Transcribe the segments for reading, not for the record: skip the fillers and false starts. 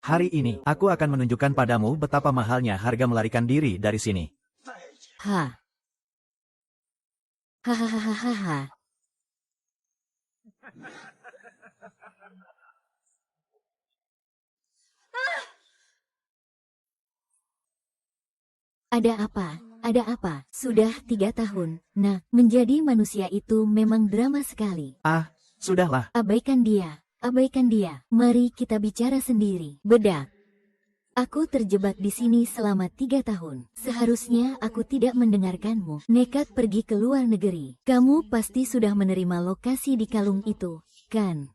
Hari ini, aku akan menunjukkan padamu betapa mahalnya harga melarikan diri dari sini. Ha. Hahaha. Ada apa? Ada apa? Sudah 3 tahun. Nah, menjadi manusia itu memang drama sekali. Ah, sudahlah. Abaikan dia. Abaikan dia. Mari kita bicara sendiri. Bedak. Aku terjebak di sini selama 3 tahun. Seharusnya aku tidak mendengarkanmu. Nekat pergi ke luar negeri. Kamu pasti sudah menerima lokasi di kalung itu, kan?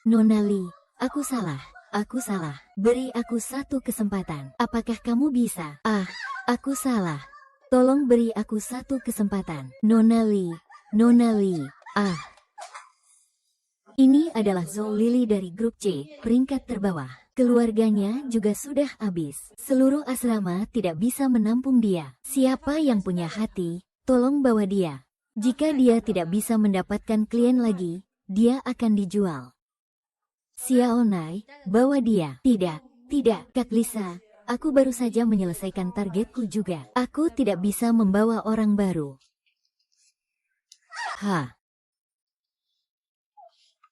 Nona Lee, aku salah. Aku salah. Beri aku 1 kesempatan. Apakah kamu bisa? Ah, aku salah. Tolong beri aku 1 kesempatan. Nona Lee. Nona Lee. Ah. Ini adalah Zhou Lily dari grup C, peringkat terbawah. Keluarganya juga sudah habis. Seluruh asrama tidak bisa menampung dia. Siapa yang punya hati, tolong bawa dia. Jika dia tidak bisa mendapatkan klien lagi, dia akan dijual. Xiaonai, bawa dia. Tidak, tidak, Kak Lisa. Aku baru saja menyelesaikan targetku juga. Aku tidak bisa membawa orang baru.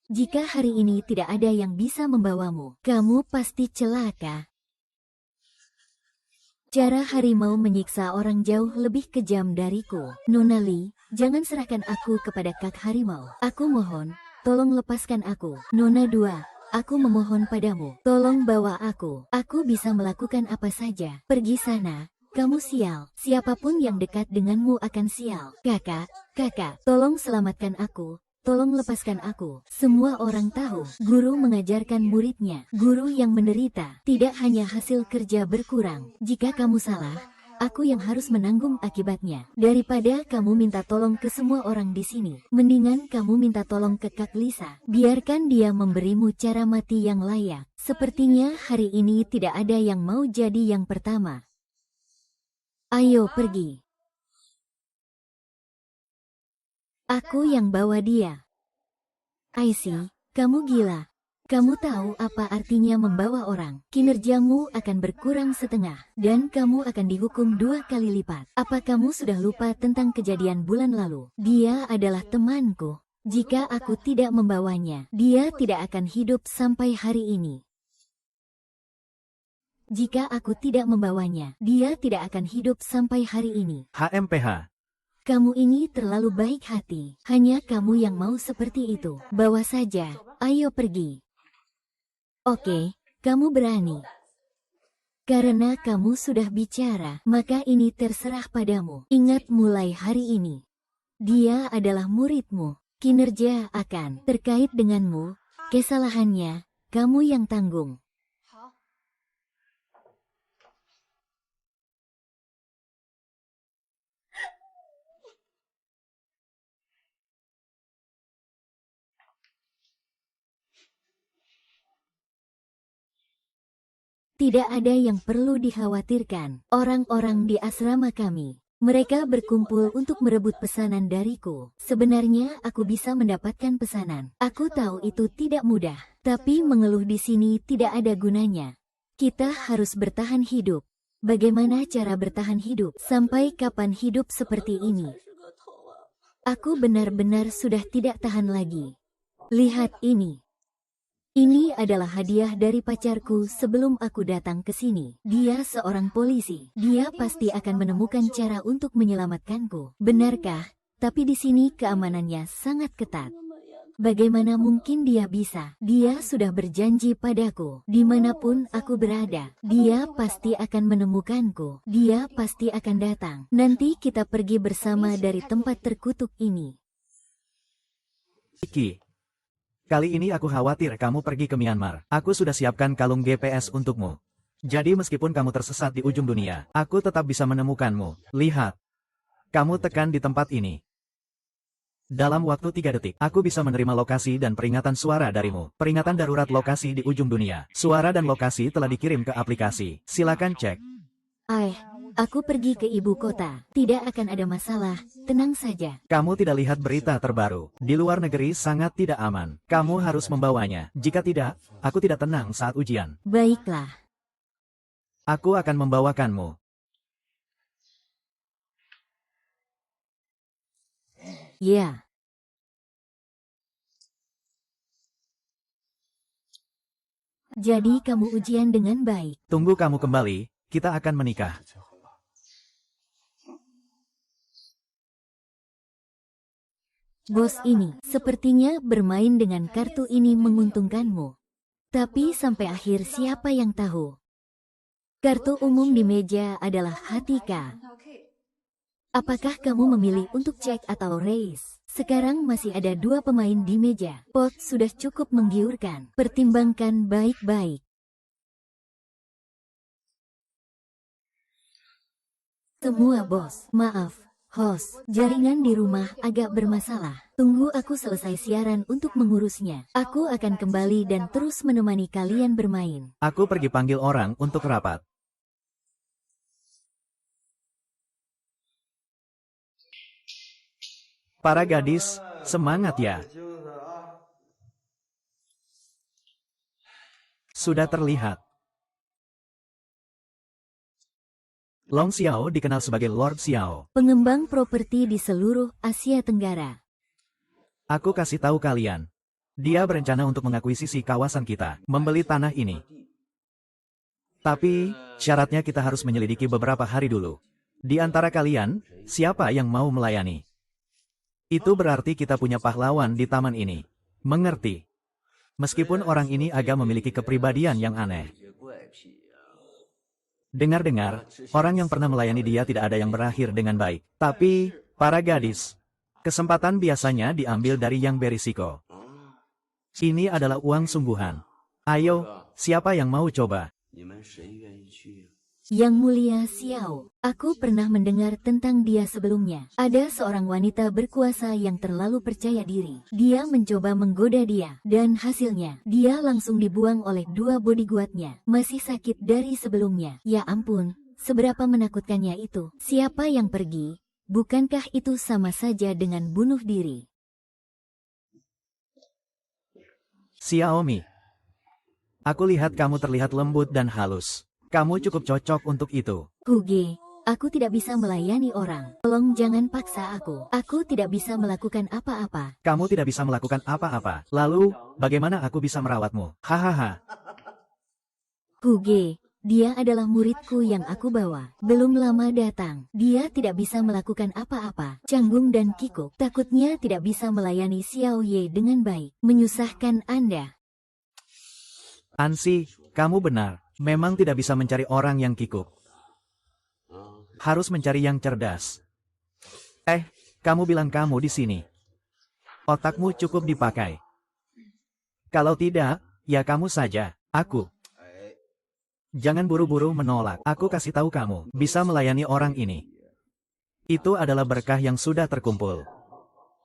Jika hari ini tidak ada yang bisa membawamu, kamu pasti celaka. Cara harimau menyiksa orang jauh lebih kejam dariku. Nona Lee, jangan serahkan aku kepada Kak Harimau. Aku mohon, tolong lepaskan aku. Nona 2. Aku memohon padamu, tolong bawa aku. Aku bisa melakukan apa saja. Pergi sana, kamu sial. Siapapun yang dekat denganmu akan sial. Kakak, tolong selamatkan aku. Tolong lepaskan aku. Semua orang tahu, guru mengajarkan muridnya. Guru yang menderita, tidak hanya hasil kerja berkurang. Jika kamu salah, aku yang harus menanggung akibatnya. Daripada kamu minta tolong ke semua orang di sini, mendingan kamu minta tolong ke Kak Lisa. Biarkan dia memberimu cara mati yang layak. Sepertinya hari ini tidak ada yang mau jadi yang pertama. Ayo pergi. Aku yang bawa dia. Aisyah, kamu gila. Kamu tahu apa artinya membawa orang? Kinerjamu akan berkurang setengah, dan kamu akan dihukum 2 kali lipat. Apa kamu sudah lupa tentang kejadian bulan lalu? Dia adalah temanku. Jika aku tidak membawanya, dia tidak akan hidup sampai hari ini. Jika aku tidak membawanya, dia tidak akan hidup sampai hari ini. HMPH. Kamu ini terlalu baik hati. Hanya kamu yang mau seperti itu. Bawa saja. Ayo pergi. Oke, kamu berani. Karena kamu sudah bicara, maka ini terserah padamu. Ingat mulai hari ini. Dia adalah muridmu. Kinerja akan terkait denganmu. Kesalahannya, kamu yang tanggung. Tidak ada yang perlu dikhawatirkan. Orang-orang di asrama kami, mereka berkumpul untuk merebut pesanan dariku. Sebenarnya aku bisa mendapatkan pesanan. Aku tahu itu tidak mudah, tapi mengeluh di sini tidak ada gunanya. Kita harus bertahan hidup. Bagaimana cara bertahan hidup? Sampai kapan hidup seperti ini? Aku benar-benar sudah tidak tahan lagi. Lihat ini. Ini adalah hadiah dari pacarku sebelum aku datang ke sini. Dia seorang polisi. Dia pasti akan menemukan cara untuk menyelamatkanku. Benarkah? Tapi di sini keamanannya sangat ketat. Bagaimana mungkin dia bisa? Dia sudah berjanji padaku. Dimanapun aku berada, dia pasti akan menemukanku. Dia pasti akan datang. Nanti kita pergi bersama dari tempat terkutuk ini. Iki. Kali ini aku khawatir kamu pergi ke Myanmar. Aku sudah siapkan kalung GPS untukmu. Jadi meskipun kamu tersesat di ujung dunia, aku tetap bisa menemukanmu. Lihat. Kamu tekan di tempat ini. Dalam waktu 3 detik, aku bisa menerima lokasi dan peringatan suara darimu. Peringatan darurat lokasi di ujung dunia. Suara dan lokasi telah dikirim ke aplikasi. Silakan cek. Aku pergi ke ibu kota. Tidak akan ada masalah, tenang saja. Kamu tidak lihat berita terbaru. Di luar negeri sangat tidak aman. Kamu harus membawanya. Jika tidak, aku tidak tenang saat ujian. Baiklah. Aku akan membawakanmu. Ya. Jadi kamu ujian dengan baik. Tunggu kamu kembali, kita akan menikah. Bos ini, sepertinya bermain dengan kartu ini menguntungkanmu. Tapi sampai akhir siapa yang tahu? Kartu umum di meja adalah Hatika. Apakah kamu memilih untuk cek atau raise? Sekarang masih ada 2 pemain di meja. Pot sudah cukup menggiurkan. Pertimbangkan baik-baik. Semua bos, maaf, host, jaringan di rumah agak bermasalah. Tunggu aku selesai siaran untuk mengurusnya. Aku akan kembali dan terus menemani kalian bermain. Aku pergi panggil orang untuk rapat. Para gadis, semangat ya. Sudah terlihat. Long Xiao dikenal sebagai Lord Xiao. Pengembang properti di seluruh Asia Tenggara. Aku kasih tahu kalian. Dia berencana untuk mengakuisisi kawasan kita, membeli tanah ini. Tapi, syaratnya kita harus menyelidiki beberapa hari dulu. Di antara kalian, siapa yang mau melayani? Itu berarti kita punya pahlawan di taman ini. Mengerti? Meskipun orang ini agak memiliki kepribadian yang aneh. Dengar-dengar, orang yang pernah melayani dia tidak ada yang berakhir dengan baik. Tapi, para gadis, kesempatan biasanya diambil dari yang berisiko. Ini adalah uang sungguhan. Ayo, siapa yang mau coba? Yang mulia Xiao, aku pernah mendengar tentang dia sebelumnya. Ada seorang wanita berkuasa yang terlalu percaya diri. Dia mencoba menggoda dia, dan hasilnya, dia langsung dibuang oleh 2 bodyguardnya. Masih sakit dari sebelumnya. Ya ampun, seberapa menakutkannya itu. Siapa yang pergi? Bukankah itu sama saja dengan bunuh diri? Xiaomi. Aku lihat kamu terlihat lembut dan halus. Kamu cukup cocok untuk itu. Huge, aku tidak bisa melayani orang. Tolong jangan paksa aku. Aku tidak bisa melakukan apa-apa. Kamu tidak bisa melakukan apa-apa. Lalu, bagaimana aku bisa merawatmu? Hahaha. Huge, dia adalah muridku yang aku bawa. Belum lama datang. Dia tidak bisa melakukan apa-apa. Canggung dan kikuk. Takutnya tidak bisa melayani Xiao Ye dengan baik. Menyusahkan Anda. Ansi, kamu benar. Memang tidak bisa mencari orang yang kikuk. Harus mencari yang cerdas. Kamu bilang kamu di sini. Otakmu cukup dipakai. Kalau tidak, ya kamu saja. Aku. Jangan buru-buru menolak. Aku kasih tahu kamu, bisa melayani orang ini. Itu adalah berkah yang sudah terkumpul.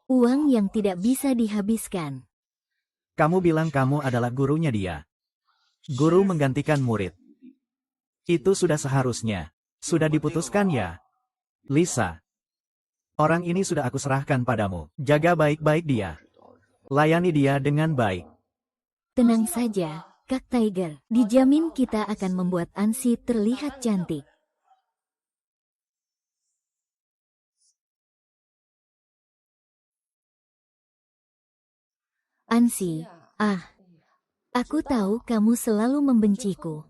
Uang yang tidak bisa dihabiskan. Kamu bilang kamu adalah gurunya dia. Guru menggantikan murid. Itu sudah seharusnya. Sudah diputuskan ya? Lisa. Orang ini sudah aku serahkan padamu. Jaga baik-baik dia. Layani dia dengan baik. Tenang saja, Kak Tiger. Dijamin kita akan membuat Ansi terlihat cantik. Ansi, aku tahu kamu selalu membenciku.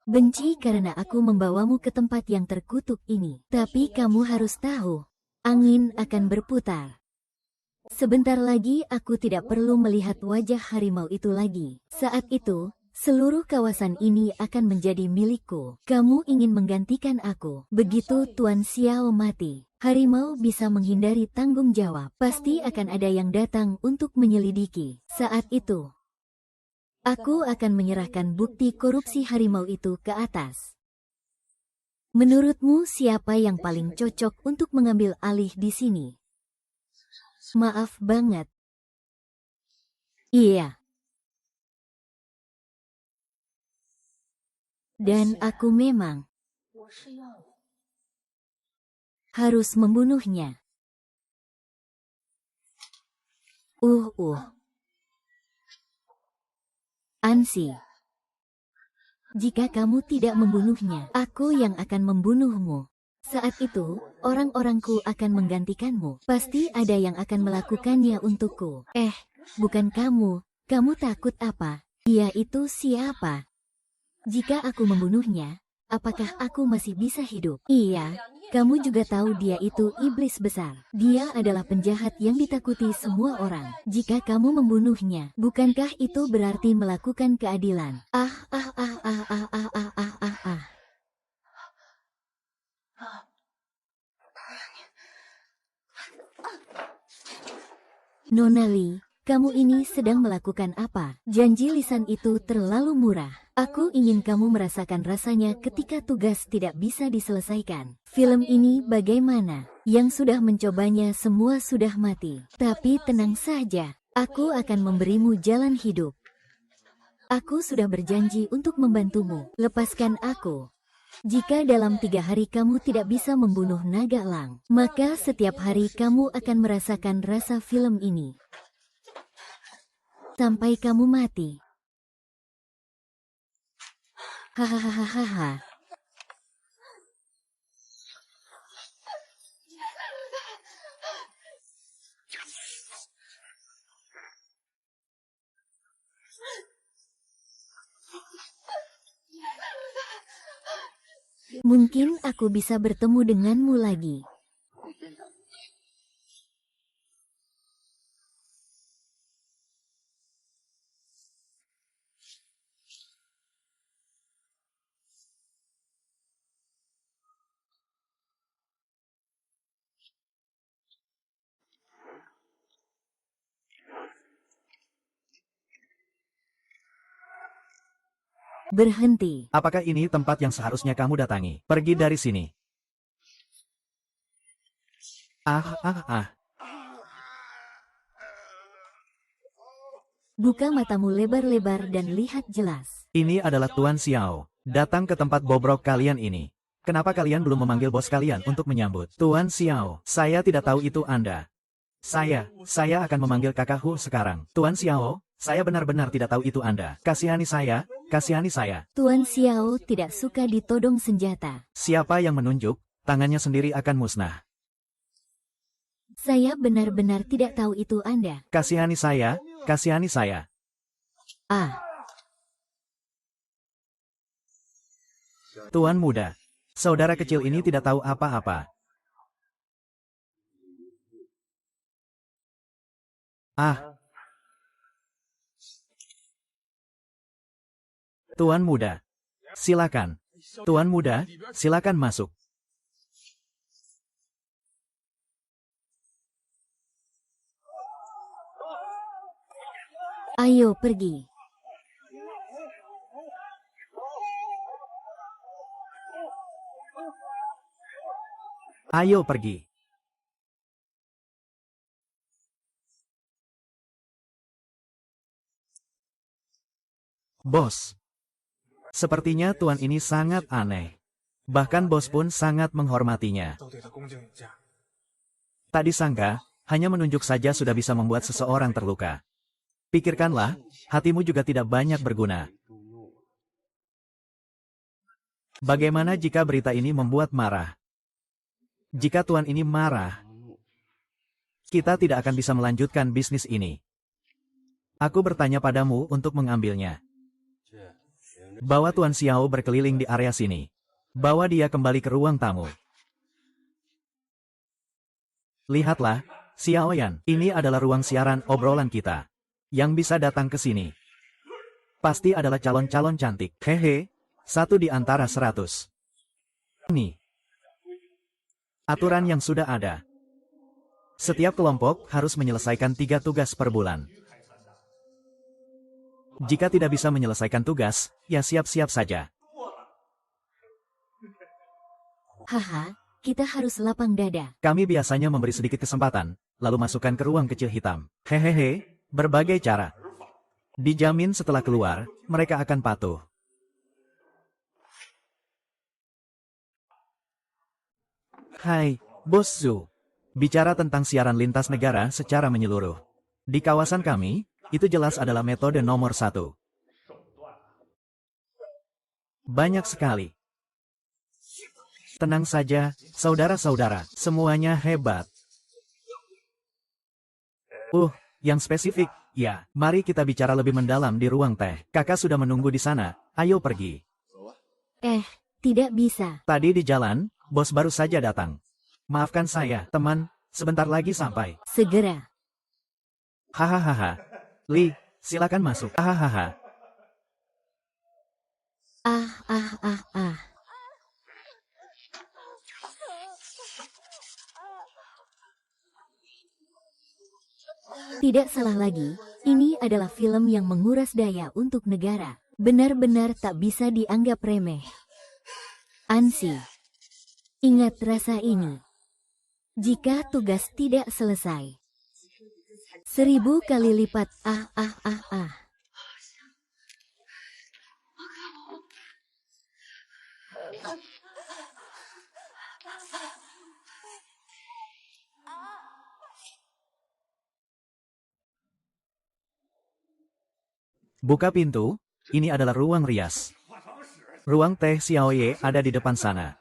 Benci karena aku membawamu ke tempat yang terkutuk ini. Tapi kamu harus tahu, angin akan berputar. Sebentar lagi aku tidak perlu melihat wajah harimau itu lagi. Saat itu, seluruh kawasan ini akan menjadi milikku. Kamu ingin menggantikan aku. Begitu Tuan Xiao mati, harimau bisa menghindari tanggung jawab. Pasti akan ada yang datang untuk menyelidiki. Saat itu, aku akan menyerahkan bukti korupsi harimau itu ke atas. Menurutmu siapa yang paling cocok untuk mengambil alih di sini? Maaf banget. Iya. Dan aku memang Harus membunuhnya. Ansi. Jika kamu tidak membunuhnya, aku yang akan membunuhmu. Saat itu, orang-orangku akan menggantikanmu. Pasti ada yang akan melakukannya untukku. Bukan kamu. Kamu takut apa? Dia itu siapa? Jika aku membunuhnya, apakah aku masih bisa hidup? Iya, kamu juga tahu dia itu iblis besar. Dia adalah penjahat yang ditakuti semua orang. Jika kamu membunuhnya, bukankah itu berarti melakukan keadilan? Nona Lee, kamu ini sedang melakukan apa? Janji lisan itu terlalu murah. Aku ingin kamu merasakan rasanya ketika tugas tidak bisa diselesaikan. Film ini bagaimana? Yang sudah mencobanya semua sudah mati. Tapi tenang saja, aku akan memberimu jalan hidup. Aku sudah berjanji untuk membantumu. Lepaskan aku. Jika dalam 3 hari kamu tidak bisa membunuh naga elang, maka setiap hari kamu akan merasakan rasa film ini. Sampai kamu mati. Hahaha. Mungkin aku bisa bertemu denganmu lagi. Berhenti. Apakah ini tempat yang seharusnya kamu datangi? Pergi dari sini. Buka matamu lebar-lebar dan lihat jelas. Ini adalah Tuan Xiao. Datang ke tempat bobrok kalian ini. Kenapa kalian belum memanggil bos kalian untuk menyambut? Tuan Xiao, saya tidak tahu itu Anda. Saya akan memanggil kakak Hu sekarang. Tuan Xiao, saya benar-benar tidak tahu itu Anda. Kasihani saya, kasihani saya. Tuan Xiao tidak suka ditodong senjata. Siapa yang menunjuk, tangannya sendiri akan musnah. Saya benar-benar tidak tahu itu Anda. Kasihani saya, kasihani saya. Tuan muda, saudara kecil ini tidak tahu apa-apa. Tuan muda, silakan. Tuan muda, silakan masuk. Ayo pergi. Ayo pergi. Bos. Sepertinya tuan ini sangat aneh. Bahkan bos pun sangat menghormatinya. Tak disangka, hanya menunjuk saja sudah bisa membuat seseorang terluka. Pikirkanlah, hatimu juga tidak banyak berguna. Bagaimana jika berita ini membuat marah? Jika tuan ini marah, kita tidak akan bisa melanjutkan bisnis ini. Aku bertanya padamu untuk mengambilnya. Bawa Tuan Xiao berkeliling di area sini. Bawa dia kembali ke ruang tamu. Lihatlah, Xiao Yan, ini adalah ruang siaran obrolan kita. Yang bisa datang ke sini pasti adalah calon-calon cantik. Hehe, 1 di antara 100. Ini aturan yang sudah ada. Setiap kelompok harus menyelesaikan 3 tugas per bulan. Jika tidak bisa menyelesaikan tugas, ya siap-siap saja. Kita harus lapang dada. Kami biasanya memberi sedikit kesempatan, lalu masukkan ke ruang kecil hitam. Hehehe, berbagai cara. Dijamin setelah keluar, mereka akan patuh. Hai, Bos Zhu. Bicara tentang siaran lintas negara secara menyeluruh. Di kawasan kami, itu jelas adalah metode nomor 1. Banyak sekali. Tenang saja, saudara-saudara, semuanya hebat. Yang spesifik, ya, mari kita bicara lebih mendalam di ruang teh. Kakak sudah menunggu di sana, ayo pergi. Tidak bisa. Tadi di jalan, bos baru saja datang. Maafkan saya, teman, sebentar lagi sampai. Segera. Hahaha. Li, silakan masuk. Hahaha. Ah. Tidak salah lagi, ini adalah film yang menguras daya untuk negara. Benar-benar tak bisa dianggap remeh. Ansi, ingat rasa ini. Jika tugas tidak selesai, 1000 kali lipat. Buka pintu, ini adalah ruang rias. Ruang teh Xiaoye ada di depan sana.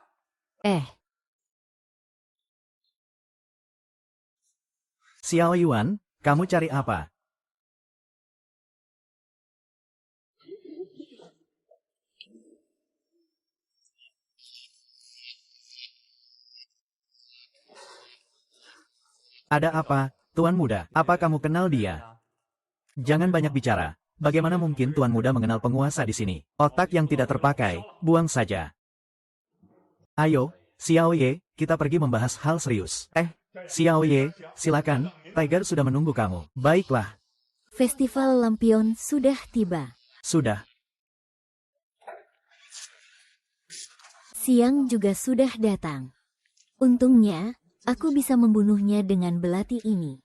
Xiao Yuan, kamu cari apa? Ada apa, Tuan Muda? Apa kamu kenal dia? Jangan banyak bicara. Bagaimana mungkin Tuan Muda mengenal penguasa di sini? Otak yang tidak terpakai, buang saja. Ayo, Xiaoye, kita pergi membahas hal serius. Xiaoye, silakan, Tiger sudah menunggu kamu. Baiklah. Festival lampion sudah tiba. Sudah. Siang juga sudah datang. Untungnya, aku bisa membunuhnya dengan belati ini.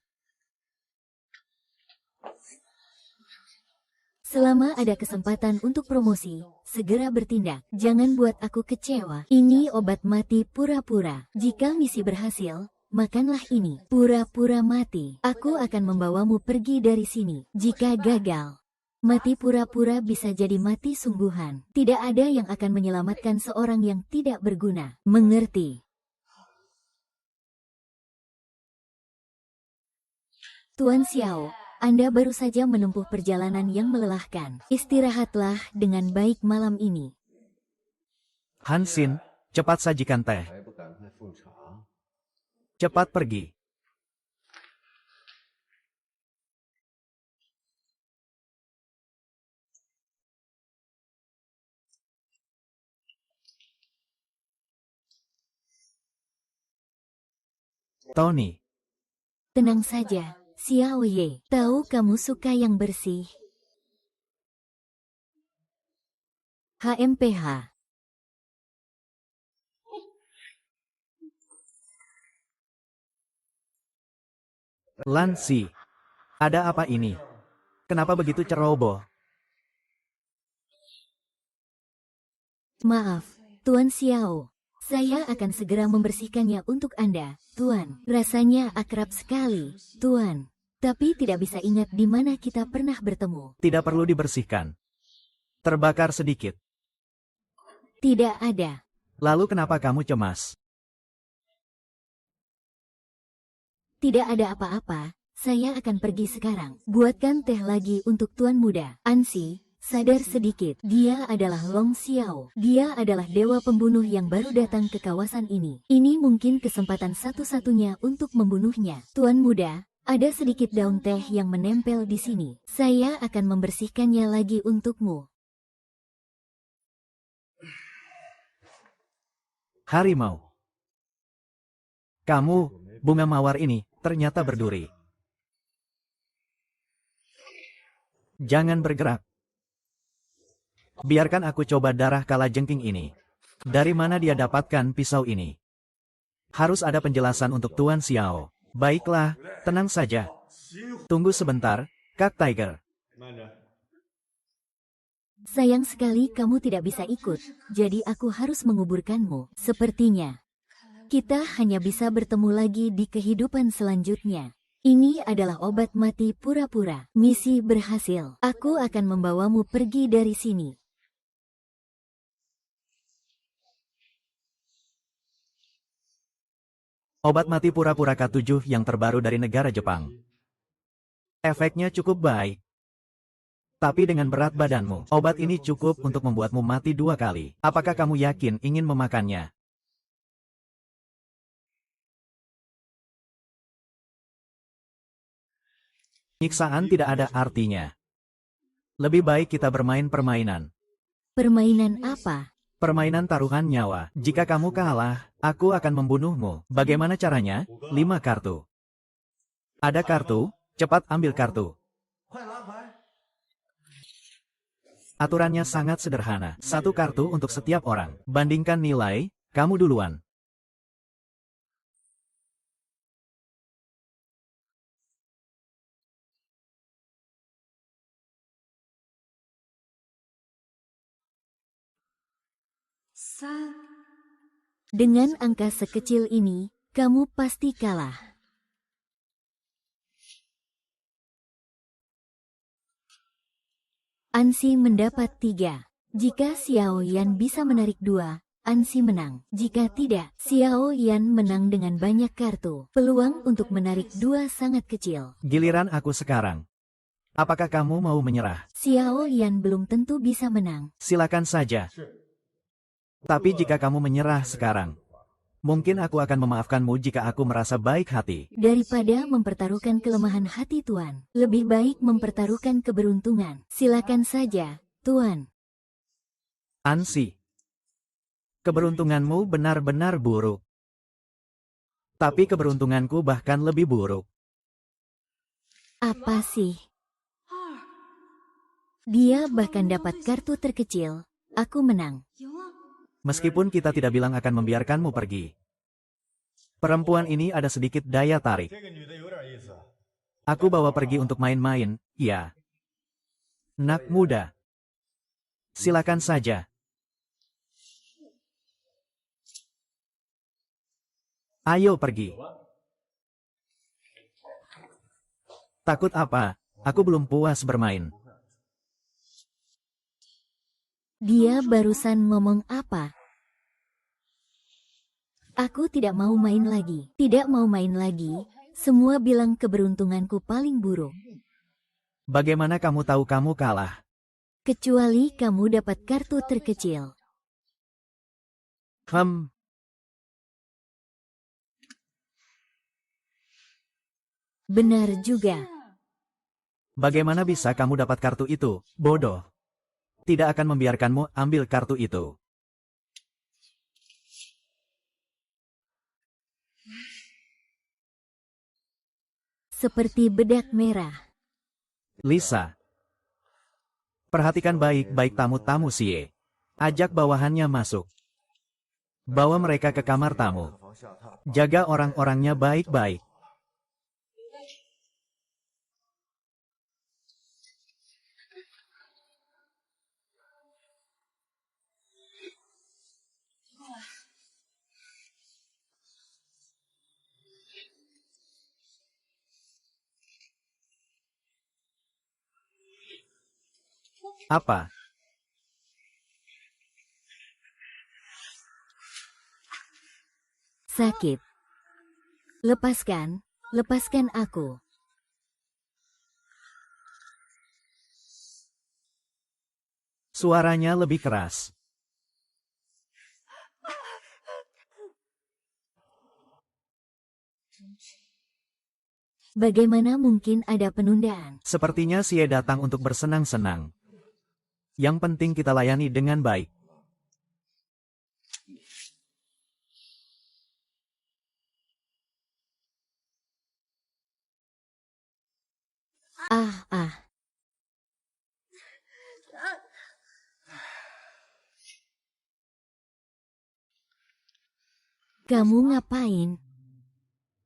Selama ada kesempatan untuk promosi, segera bertindak. Jangan buat aku kecewa. Ini obat mati pura-pura. Jika misi berhasil, makanlah ini. Pura-pura mati. Aku akan membawamu pergi dari sini. Jika gagal, mati pura-pura bisa jadi mati sungguhan. Tidak ada yang akan menyelamatkan seorang yang tidak berguna. Mengerti? Tuan Xiao, Anda baru saja menempuh perjalanan yang melelahkan. Istirahatlah dengan baik malam ini. Hansin, cepat sajikan teh. Cepat pergi. Tony. Tenang saja, Xiaoye. Tahu kamu suka yang bersih. HMPH. Lansi. Ada apa ini? Kenapa begitu ceroboh? Maaf, Tuan Xiao. Saya akan segera membersihkannya untuk Anda, Tuan. Rasanya akrab sekali, Tuan. Tapi tidak bisa ingat di mana kita pernah bertemu. Tidak perlu dibersihkan. Terbakar sedikit. Tidak ada. Lalu kenapa kamu cemas? Tidak ada apa-apa. Saya akan pergi sekarang. Buatkan teh lagi untuk Tuan Muda. Ansi, sadar sedikit. Dia adalah Long Xiao. Dia adalah dewa pembunuh yang baru datang ke kawasan ini. Ini mungkin kesempatan satu-satunya untuk membunuhnya. Tuan Muda, ada sedikit daun teh yang menempel di sini. Saya akan membersihkannya lagi untukmu. Harimau. Kamu, bunga mawar ini, ternyata berduri. Jangan bergerak. Biarkan aku coba darah kalajengking ini. Dari mana dia dapatkan pisau ini? Harus ada penjelasan untuk Tuan Xiao. Baiklah, tenang saja. Tunggu sebentar, Kak Tiger. Sayang sekali kamu tidak bisa ikut, jadi aku harus menguburkanmu. Sepertinya Kita hanya bisa bertemu lagi di kehidupan selanjutnya. Ini adalah obat mati pura-pura. Misi berhasil. Aku akan membawamu pergi dari sini. Obat mati pura-pura K7 yang terbaru dari negara Jepang. Efeknya cukup baik. Tapi dengan berat badanmu, obat ini cukup untuk membuatmu mati 2 kali. Apakah kamu yakin ingin memakannya? Penyiksaan tidak ada artinya. Lebih baik kita bermain permainan. Permainan apa? Permainan taruhan nyawa. Jika kamu kalah, aku akan membunuhmu. Bagaimana caranya? 5 kartu. Ada kartu? Cepat ambil kartu. Aturannya sangat sederhana. 1 kartu untuk setiap orang. Bandingkan nilai, kamu duluan. Dengan angka sekecil ini, kamu pasti kalah. Ansi mendapat 3. Jika Xiao Yan bisa menarik 2, Ansi menang. Jika tidak, Xiao Yan menang dengan banyak kartu. Peluang untuk menarik 2 sangat kecil. Giliran aku sekarang. Apakah kamu mau menyerah? Xiao Yan belum tentu bisa menang. Silakan saja. Tapi jika kamu menyerah sekarang, mungkin aku akan memaafkanmu jika aku merasa baik hati. Daripada mempertaruhkan kelemahan hati Tuan, lebih baik mempertaruhkan keberuntungan. Silakan saja, Tuan. Ansi, keberuntunganmu benar-benar buruk. Tapi keberuntunganku bahkan lebih buruk. Apa sih? Dia bahkan dapat kartu terkecil. Aku menang. Meskipun kita tidak bilang akan membiarkanmu pergi. Perempuan ini ada sedikit daya tarik. Aku bawa pergi untuk main-main, ya. Nak muda. Silakan saja. Ayo pergi. Takut apa? Aku belum puas bermain. Dia barusan ngomong apa? Aku tidak mau main lagi. Tidak mau main lagi. Semua bilang keberuntunganku paling buruk. Bagaimana kamu tahu kamu kalah? Kecuali kamu dapat kartu terkecil. Benar juga. Bagaimana bisa kamu dapat kartu itu? Bodoh. Tidak akan membiarkanmu ambil kartu itu. Seperti bedak merah. Lisa. Perhatikan baik-baik tamu-tamu Sie. Ajak bawahannya masuk. Bawa mereka ke kamar tamu. Jaga orang-orangnya baik-baik. Apa? Sakit. Lepaskan, lepaskan aku. Suaranya lebih keras. Bagaimana mungkin ada penundaan? Sepertinya Sie datang untuk bersenang-senang. Yang penting kita layani dengan baik. Ah. Kamu ngapain?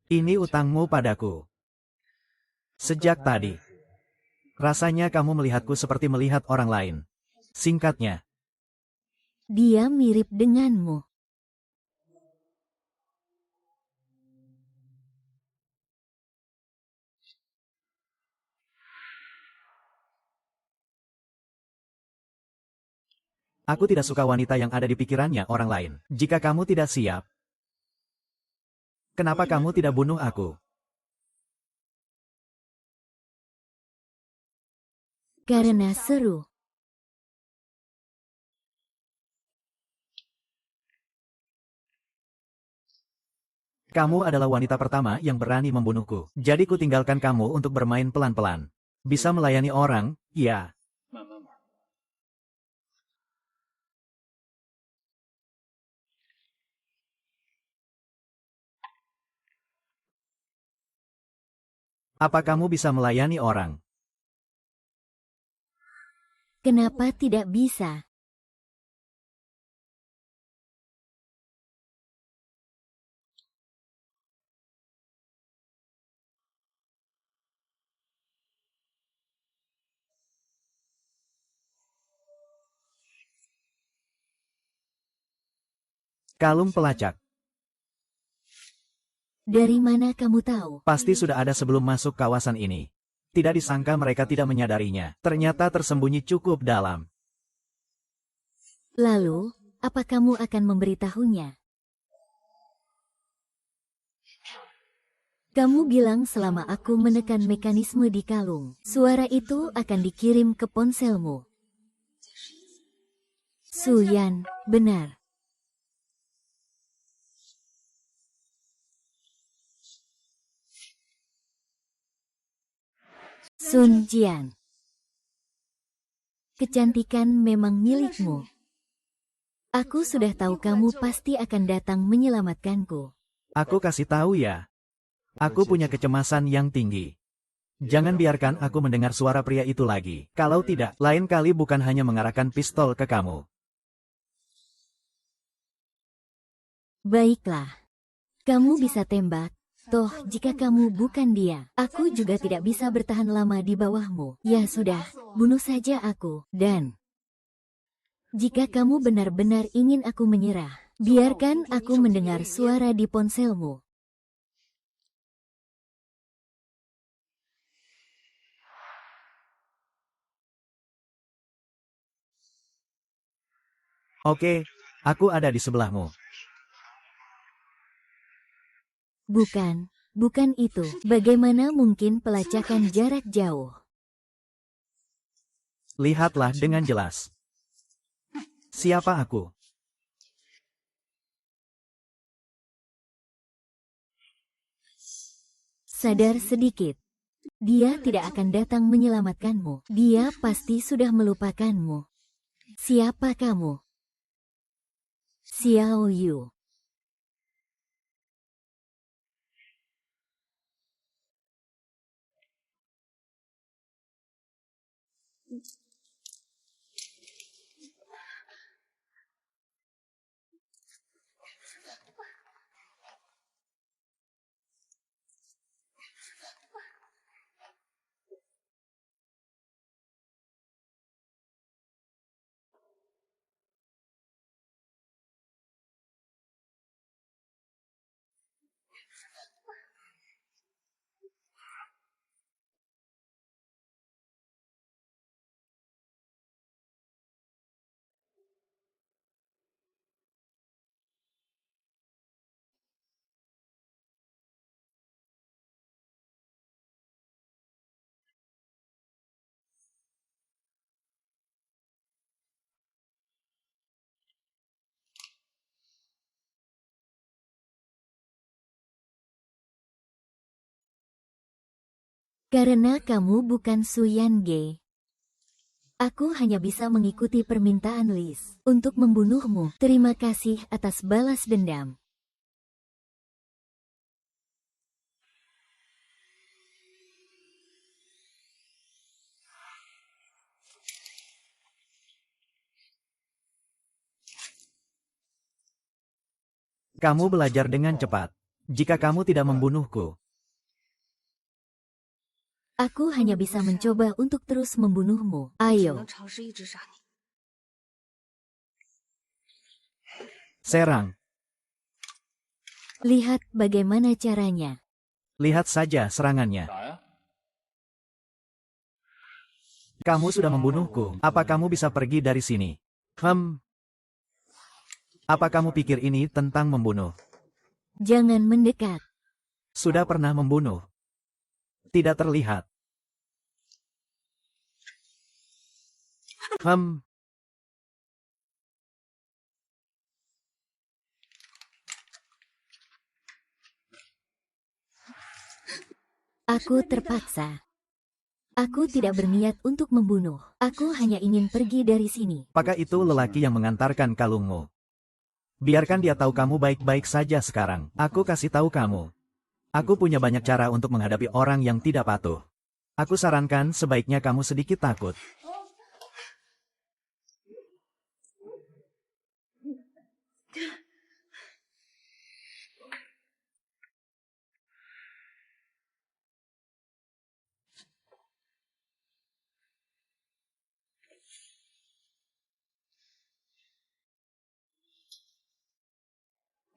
Ini utangmu padaku. Sejak tadi. Rasanya kamu melihatku seperti melihat orang lain. Singkatnya. Dia mirip denganmu. Aku tidak suka wanita yang ada di pikirannya orang lain. Jika kamu tidak siap, kenapa kamu tidak bunuh aku? Karena seru. Kamu adalah wanita pertama yang berani membunuhku. Jadi ku tinggalkan kamu untuk bermain pelan-pelan. Bisa melayani orang, ya. Apa kamu bisa melayani orang? Kenapa tidak bisa? Kalung pelacak. Dari mana kamu tahu? Pasti sudah ada sebelum masuk kawasan ini. Tidak disangka mereka tidak menyadarinya. Ternyata tersembunyi cukup dalam. Lalu, apa kamu akan memberitahunya? Kamu bilang selama aku menekan mekanisme di kalung, suara itu akan dikirim ke ponselmu. Suyan, benar. Sun Jian. Kecantikan memang milikmu. Aku sudah tahu kamu pasti akan datang menyelamatkanku. Aku kasih tahu ya. Aku punya kecemasan yang tinggi. Jangan biarkan aku mendengar suara pria itu lagi. Kalau tidak, lain kali bukan hanya mengarahkan pistol ke kamu. Baiklah. Kamu bisa tembak. Toh, jika kamu bukan dia, aku juga tidak bisa bertahan lama di bawahmu. Ya sudah, bunuh saja aku. Dan jika kamu benar-benar ingin aku menyerah, biarkan aku mendengar suara di ponselmu. Oke, aku ada di sebelahmu. Bukan itu. Bagaimana mungkin pelacakan jarak jauh? Lihatlah dengan jelas. Siapa aku? Sadar sedikit. Dia tidak akan datang menyelamatkanmu. Dia pasti sudah melupakanmu. Siapa kamu? Xiao Yu. Karena kamu bukan Su Yange, aku hanya bisa mengikuti permintaan Liz untuk membunuhmu. Terima kasih atas balas dendam. Kamu belajar dengan cepat. Jika kamu tidak membunuhku, Aku hanya bisa mencoba untuk terus membunuhmu. Ayo, serang. lihat bagaimana caranya. Lihat saja serangannya. Kamu sudah membunuhku. Apa kamu bisa pergi dari sini? Apa kamu pikir ini tentang membunuh? Jangan mendekat. Sudah pernah membunuh? Tidak terlihat. Aku terpaksa. Aku tidak berniat untuk membunuh. Aku hanya ingin pergi dari sini. Apakah itu lelaki yang mengantarkan kalungmu? Biarkan dia tahu kamu baik-baik saja sekarang. Aku kasih tahu kamu. Aku punya banyak cara untuk menghadapi orang yang tidak patuh. Aku sarankan sebaiknya kamu sedikit takut.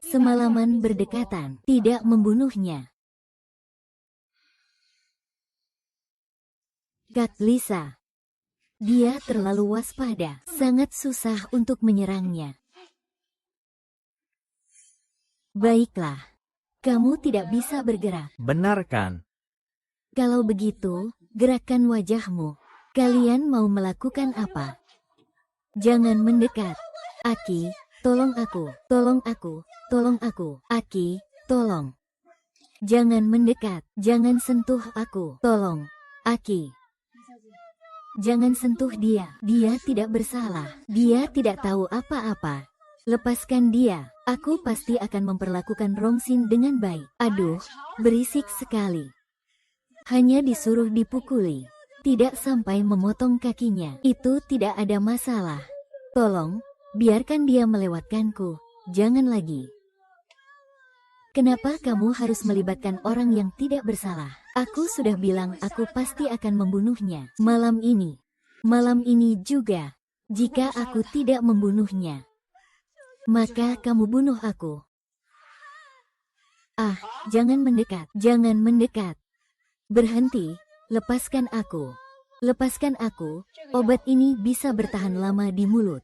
Semalaman berdekatan, tidak membunuhnya. Kak Lisa. Dia terlalu waspada, sangat susah untuk menyerangnya. Baiklah, kamu tidak bisa bergerak. Benar kan? Kalau begitu, gerakkan wajahmu. Kalian mau melakukan apa? Jangan mendekat. Aki, tolong aku, tolong aku, tolong aku. Aki, tolong. Jangan mendekat, jangan sentuh aku, tolong. Aki. Jangan sentuh dia, dia tidak bersalah, dia tidak tahu apa-apa. Lepaskan dia, aku pasti akan memperlakukan Rongsin dengan baik. Aduh, berisik sekali. Hanya disuruh dipukuli, tidak sampai memotong kakinya. Itu tidak ada masalah. Tolong, biarkan dia melewatkanku, jangan lagi. Kenapa kamu harus melibatkan orang yang tidak bersalah? Aku sudah bilang aku pasti akan membunuhnya. Malam ini juga. Jika aku tidak membunuhnya, maka kamu bunuh aku. Ah, jangan mendekat, jangan mendekat. Berhenti, lepaskan aku. Lepaskan aku, obat ini bisa bertahan lama di mulut.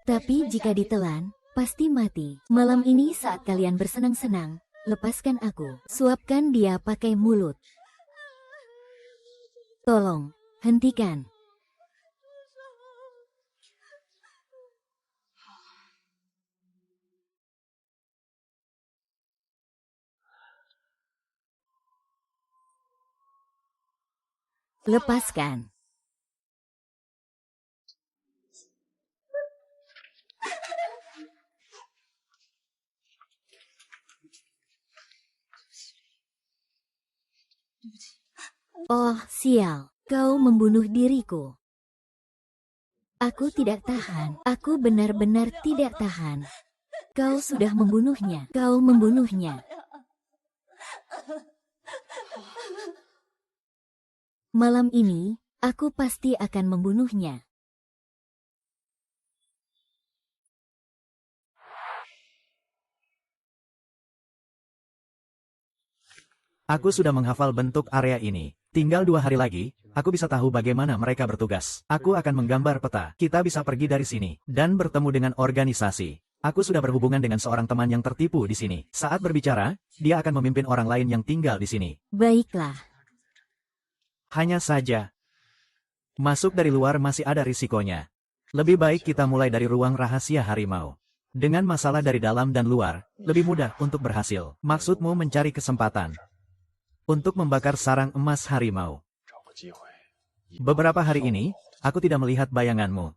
Tapi jika ditelan, pasti mati. Malam ini saat kalian bersenang-senang, lepaskan aku. Suapkan dia pakai mulut. Tolong, hentikan. Lepaskan. Oh, sial. Kau membunuh diriku. Aku tidak tahan. Aku benar-benar tidak tahan. Kau sudah membunuhnya. Kau membunuhnya. Malam ini, aku pasti akan membunuhnya. Aku sudah menghafal bentuk area ini. Tinggal 2 hari lagi, aku bisa tahu bagaimana mereka bertugas. Aku akan menggambar peta. Kita bisa pergi dari sini dan bertemu dengan organisasi. Aku sudah berhubungan dengan seorang teman yang tertipu di sini. Saat berbicara, dia akan memimpin orang lain yang tinggal di sini. Baiklah. Hanya saja, masuk dari luar masih ada risikonya. Lebih baik kita mulai dari ruang rahasia harimau. Dengan masalah dari dalam dan luar, lebih mudah untuk berhasil. Maksudmu mencari kesempatan untuk membakar sarang emas harimau. Beberapa hari ini, aku tidak melihat bayanganmu.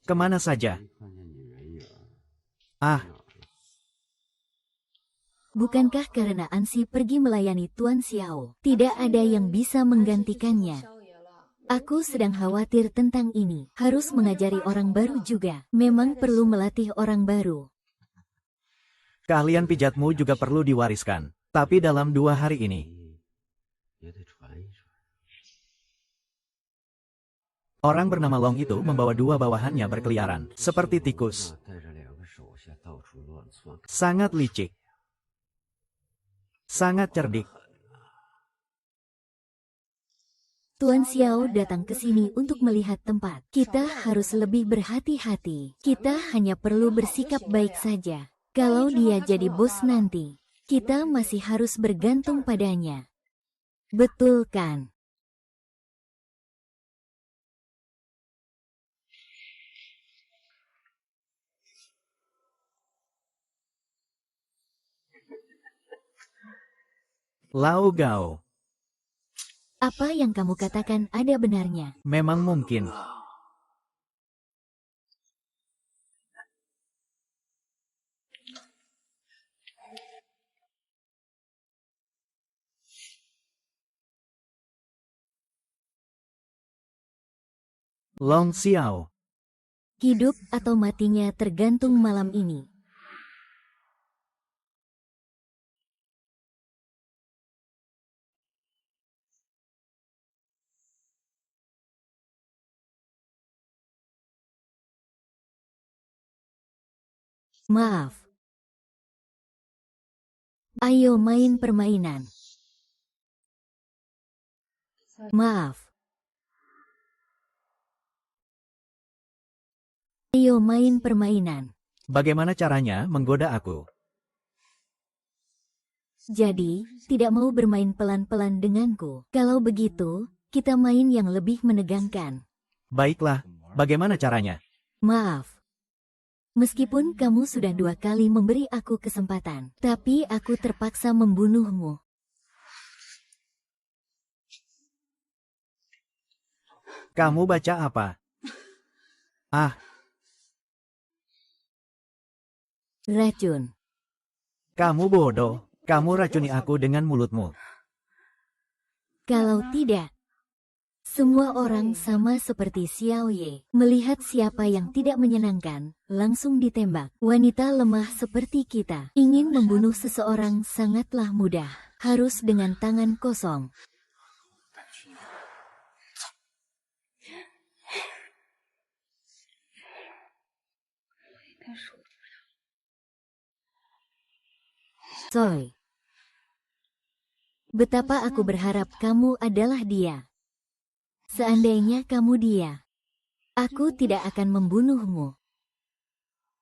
Kemana saja? Ah, Bukankah karena Ansi pergi melayani Tuan Xiao, tidak ada yang bisa menggantikannya? Aku sedang khawatir tentang ini. Harus mengajari orang baru juga. Memang perlu melatih orang baru. keahlian pijatmu juga perlu diwariskan. Tapi dalam 2 hari ini, orang bernama Long itu membawa 2 bawahannya berkeliaran, seperti tikus. Sangat licik. Sangat cerdik. Tuan Xiao datang ke sini untuk melihat tempat. Kita harus lebih berhati-hati. Kita hanya perlu bersikap baik saja. Kalau dia jadi bos nanti, kita masih harus bergantung padanya. Betul kan? Lao Gao, Apa yang kamu katakan ada benarnya. memang mungkin. Long Xiao, Hidup atau matinya tergantung malam ini. Maaf. Ayo main permainan. Maaf. Ayo main permainan. bagaimana caranya menggoda aku? Jadi, tidak mau bermain pelan-pelan denganku. Kalau begitu, kita main yang lebih menegangkan. Baiklah, bagaimana caranya? Maaf. Meskipun kamu sudah 2 kali memberi aku kesempatan, tapi aku terpaksa membunuhmu. Kamu baca apa? Ah, Racun. kamu bodoh. Kamu racuni aku dengan mulutmu. Kalau tidak, semua orang sama seperti Xiao Ye. Melihat siapa yang tidak menyenangkan, langsung ditembak. Wanita lemah seperti kita, ingin membunuh seseorang sangatlah mudah. Harus dengan tangan kosong. Soy. Betapa aku berharap kamu adalah dia. Seandainya kamu dia, aku tidak akan membunuhmu.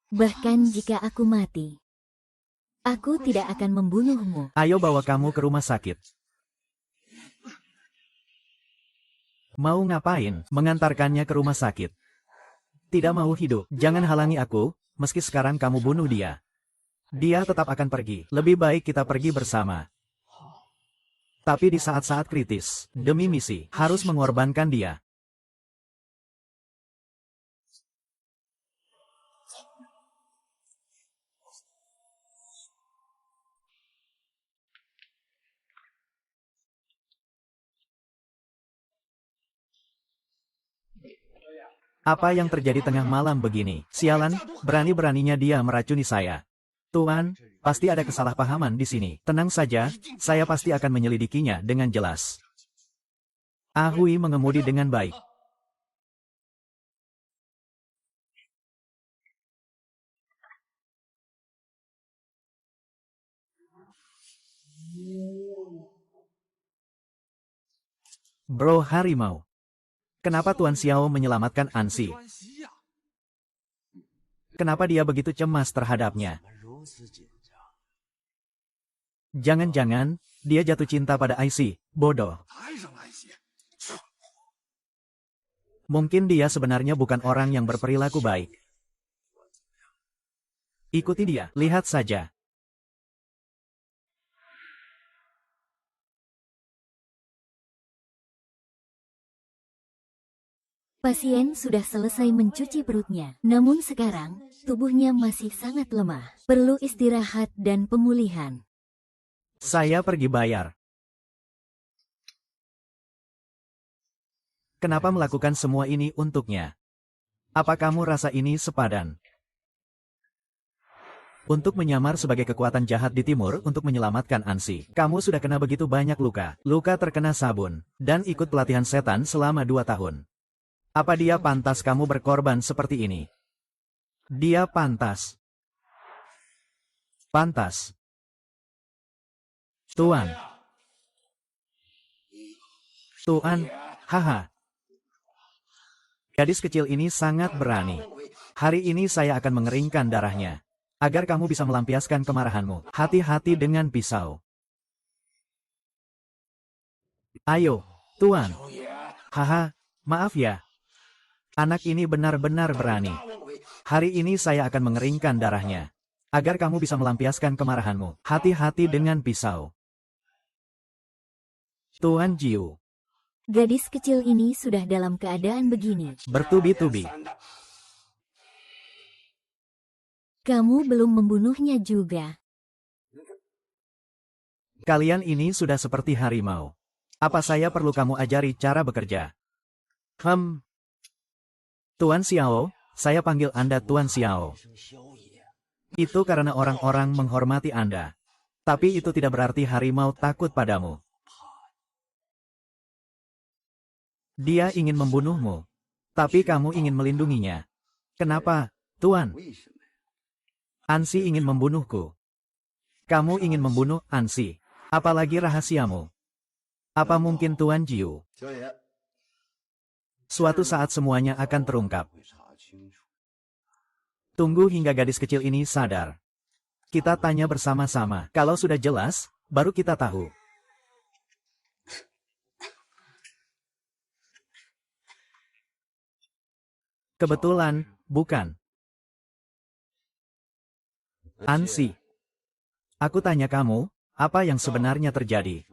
Bahkan jika aku mati, aku tidak akan membunuhmu. Ayo bawa kamu ke rumah sakit. Mau ngapain? Mengantarkannya ke rumah sakit. Tidak mau hidup. Jangan halangi aku, meski sekarang kamu bunuh dia. Dia tetap akan pergi. Lebih baik kita pergi bersama. Tapi di saat-saat kritis, demi misi, harus mengorbankan dia. Apa yang terjadi tengah malam begini? Sialan, berani-beraninya dia meracuni saya. Tuan, pasti ada kesalahpahaman di sini. Tenang saja, saya pasti akan menyelidikinya dengan jelas. Ahui mengemudi dengan baik. Bro Harimau. Kenapa Tuan Xiao menyelamatkan Ansi? Kenapa dia begitu cemas terhadapnya? Jangan-jangan, dia jatuh cinta pada IC, bodoh. Mungkin dia sebenarnya bukan orang yang berperilaku baik. Ikuti dia, lihat saja. Pasien sudah selesai mencuci perutnya, namun sekarang tubuhnya masih sangat lemah. Perlu istirahat dan pemulihan. Saya pergi bayar. Kenapa melakukan semua ini untuknya? Apa kamu rasa ini sepadan? Untuk menyamar sebagai kekuatan jahat di timur untuk menyelamatkan Ansi. Kamu sudah kena begitu banyak luka. Luka terkena sabun. Dan ikut pelatihan setan selama 2 tahun. Apa dia pantas kamu berkorban seperti ini? Dia pantas. Pantas. Tuan. Tuan. Haha. Gadis kecil ini sangat berani. Hari ini saya akan mengeringkan darahnya. Agar kamu bisa melampiaskan kemarahanmu. Hati-hati dengan pisau. Ayo, Tuan. Haha, maaf ya. Anak ini benar-benar berani. Hari ini saya akan mengeringkan darahnya. Agar kamu bisa melampiaskan kemarahanmu. Hati-hati dengan pisau. Tuan Jiu. Gadis kecil ini sudah dalam keadaan begini. Bertubi-tubi. Kamu belum membunuhnya juga. Kalian ini sudah seperti harimau. Apa saya perlu kamu ajari cara bekerja? Tuan Xiao, saya panggil Anda Tuan Xiao. Itu karena orang-orang menghormati Anda. Tapi itu tidak berarti harimau takut padamu. Dia ingin membunuhmu. Tapi kamu ingin melindunginya. Kenapa, Tuan? Ansi ingin membunuhku. Kamu ingin membunuh Ansi. Apalagi rahasiamu. Apa mungkin Tuan Jiu? Suatu saat semuanya akan terungkap. Tunggu hingga gadis kecil ini sadar. Kita tanya bersama-sama. Kalau sudah jelas, baru kita tahu. Kebetulan, bukan. Ansi. Aku tanya kamu, apa yang sebenarnya terjadi?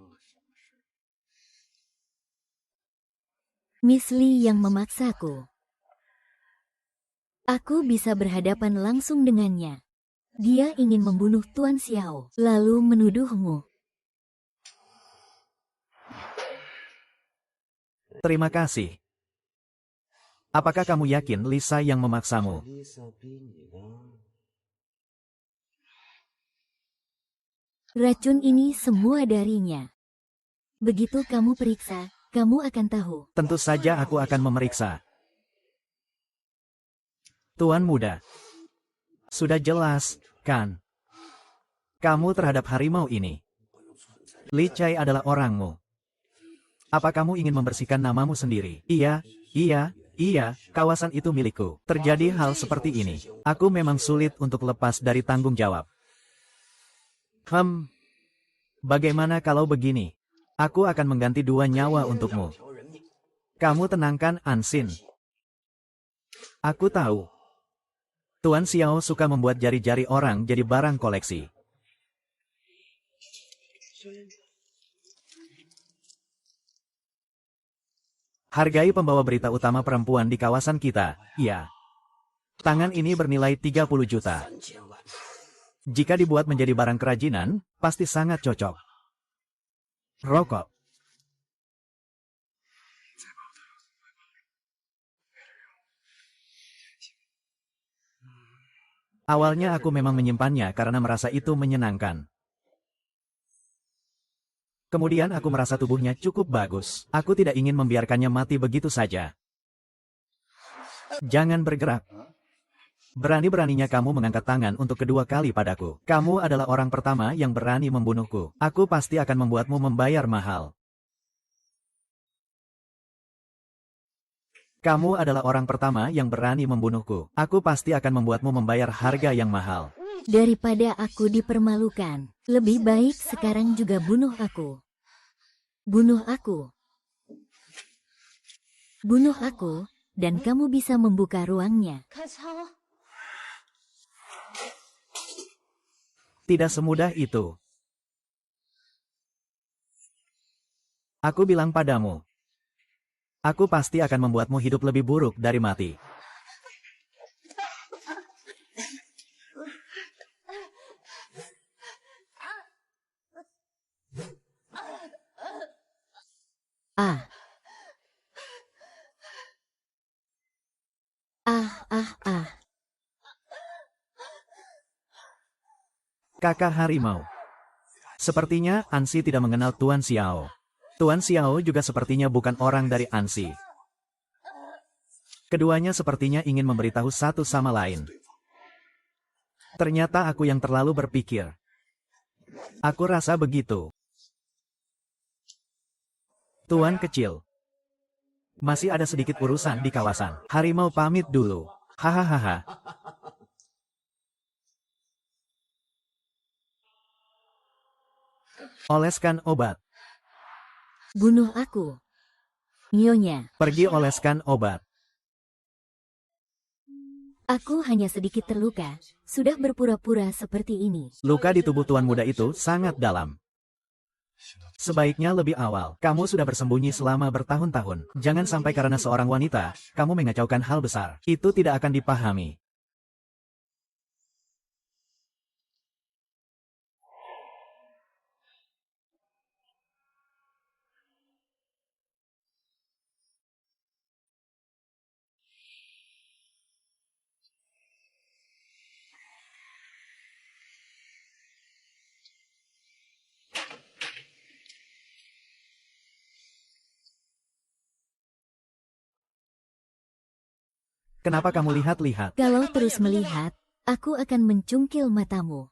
Miss Li yang memaksaku. Aku bisa berhadapan langsung dengannya. Dia ingin membunuh Tuan Xiao, lalu menuduhmu. Terima kasih. Apakah kamu yakin Lisa yang memaksamu? Racun ini semua darinya. Begitu kamu periksa, kamu akan tahu. Tentu saja aku akan memeriksa. Tuan muda. Sudah jelas, kan? Kamu terhadap harimau ini. Li Chai adalah orangmu. Apa kamu ingin membersihkan namamu sendiri? Iya, kawasan itu milikku. Terjadi hal seperti ini. Aku memang sulit untuk lepas dari tanggung jawab. Bagaimana kalau begini? Aku akan mengganti 2 nyawa untukmu. Kamu tenangkan Ansin. Aku tahu. Tuan Xiao suka membuat jari-jari orang jadi barang koleksi. Hargai pembawa berita utama perempuan di kawasan kita, ya. Tangan ini bernilai 30 juta. Jika dibuat menjadi barang kerajinan, pasti sangat cocok. Rokok. Awalnya aku memang menyimpannya karena merasa itu menyenangkan. Kemudian aku merasa tubuhnya cukup bagus. Aku tidak ingin membiarkannya mati begitu saja. Jangan bergerak. Berani-beraninya kamu mengangkat tangan untuk kedua kali padaku. Kamu adalah orang pertama yang berani membunuhku. Aku pasti akan membuatmu membayar mahal. Kamu adalah orang pertama yang berani membunuhku. Aku pasti akan membuatmu membayar harga yang mahal. Daripada aku dipermalukan, lebih baik sekarang juga bunuh aku. Bunuh aku. Bunuh aku, dan kamu bisa membuka ruangnya. Tidak semudah itu. Aku bilang padamu. Aku pasti akan membuatmu hidup lebih buruk dari mati. Ah. Ah. Kakak harimau. Sepertinya Ansi tidak mengenal Tuan Xiao. Tuan Xiao juga sepertinya bukan orang dari Ansi. Keduanya sepertinya ingin memberitahu satu sama lain. Ternyata aku yang terlalu berpikir. Aku rasa begitu. Tuan kecil. Masih ada sedikit urusan di kawasan. Harimau pamit dulu. Hahaha. Oleskan obat. Bunuh aku. Nyonya, Pergi oleskan obat. aku hanya sedikit terluka. Sudah berpura-pura seperti ini. Luka di tubuh tuan muda itu sangat dalam. Sebaiknya lebih awal. Kamu sudah bersembunyi selama bertahun-tahun. Jangan sampai karena seorang wanita, kamu mengacaukan hal besar. Itu tidak akan dipahami. Kenapa kamu lihat-lihat? Kalau terus melihat, aku akan mencungkil matamu.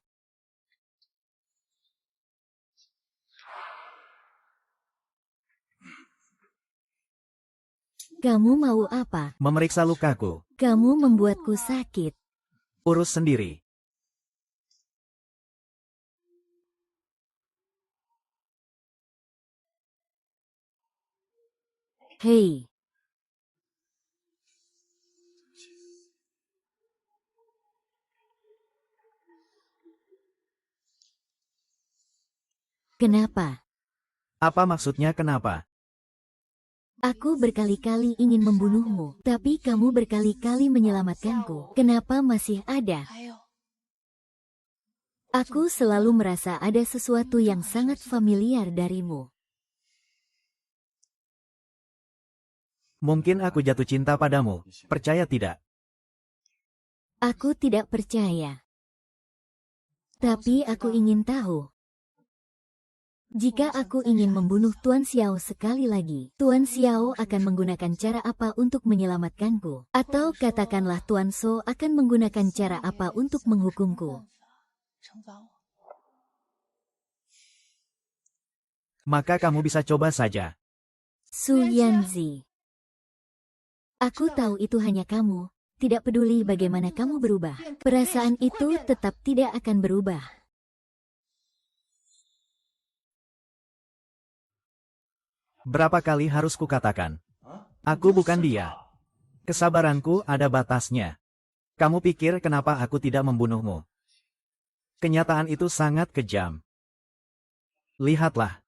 Kamu mau apa? Memeriksa lukaku. Kamu membuatku sakit. Urus sendiri. Hei, kenapa? Apa maksudnya kenapa? Aku berkali-kali ingin membunuhmu, tapi kamu berkali-kali menyelamatkanku. Kenapa masih ada? Aku selalu merasa ada sesuatu yang sangat familiar darimu. Mungkin aku jatuh cinta padamu. Percaya tidak? Aku tidak percaya. Tapi aku ingin tahu. Jika aku ingin membunuh Tuan Xiao sekali lagi, Tuan Xiao akan menggunakan cara apa untuk menyelamatkanku? Atau katakanlah Tuan So akan menggunakan cara apa untuk menghukumku? Maka kamu bisa coba saja. Su Yanzi. Aku tahu itu hanya kamu. Tidak peduli bagaimana kamu berubah. Perasaan itu tetap tidak akan berubah. Berapa kali harus kukatakan? Aku bukan dia. Kesabaranku ada batasnya. Kamu pikir kenapa aku tidak membunuhmu? Kenyataan itu sangat kejam. Lihatlah.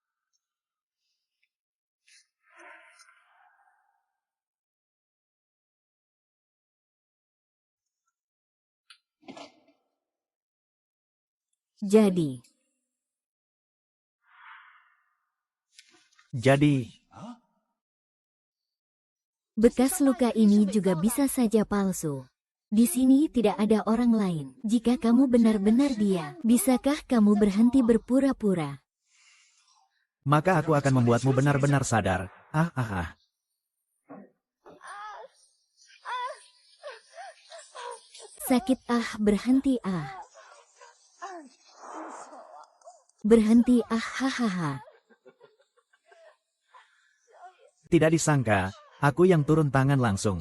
Jadi, bekas luka ini juga bisa saja palsu. Di sini tidak ada orang lain. Jika kamu benar-benar dia, bisakah kamu berhenti berpura-pura? maka aku akan membuatmu benar-benar sadar. Sakit berhenti Berhenti hahaha. Tidak disangka, aku yang turun tangan langsung.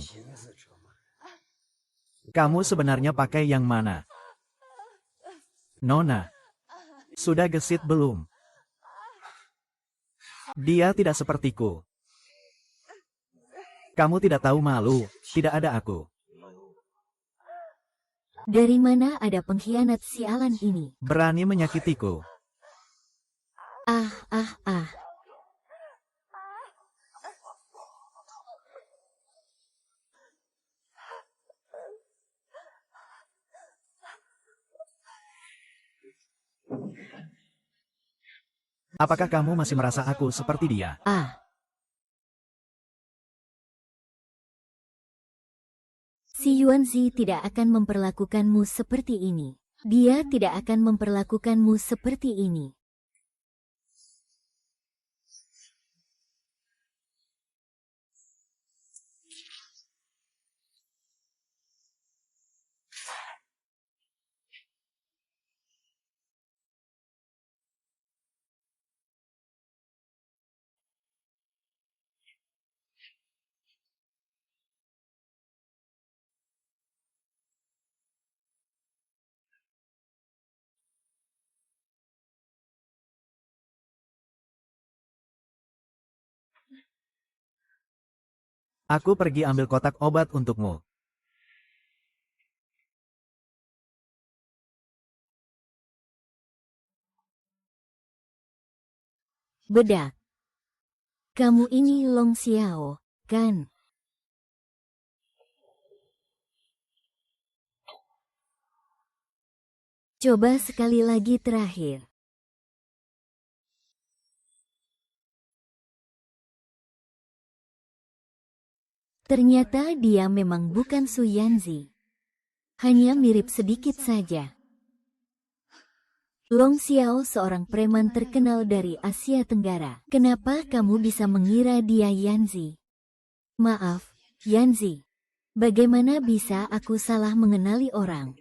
Kamu sebenarnya pakai yang mana? Nona, sudah gesit belum? Dia tidak sepertiku. Kamu tidak tahu malu, tidak ada aku. Dari mana ada pengkhianat sialan ini? Berani menyakitiku. Ah. Apakah kamu masih merasa aku seperti dia? Si Yuanzi tidak akan memperlakukanmu seperti ini. Dia tidak akan memperlakukanmu seperti ini. Aku pergi ambil kotak obat untukmu. Bedak. Kamu ini Long Xiao, kan? Coba sekali lagi terakhir. Ternyata dia memang bukan Su Yanzi. Hanya mirip sedikit saja. Long Xiao seorang preman terkenal dari Asia Tenggara. Kenapa kamu bisa mengira dia Yanzi? Maaf, Yanzi. Bagaimana bisa aku salah mengenali orang?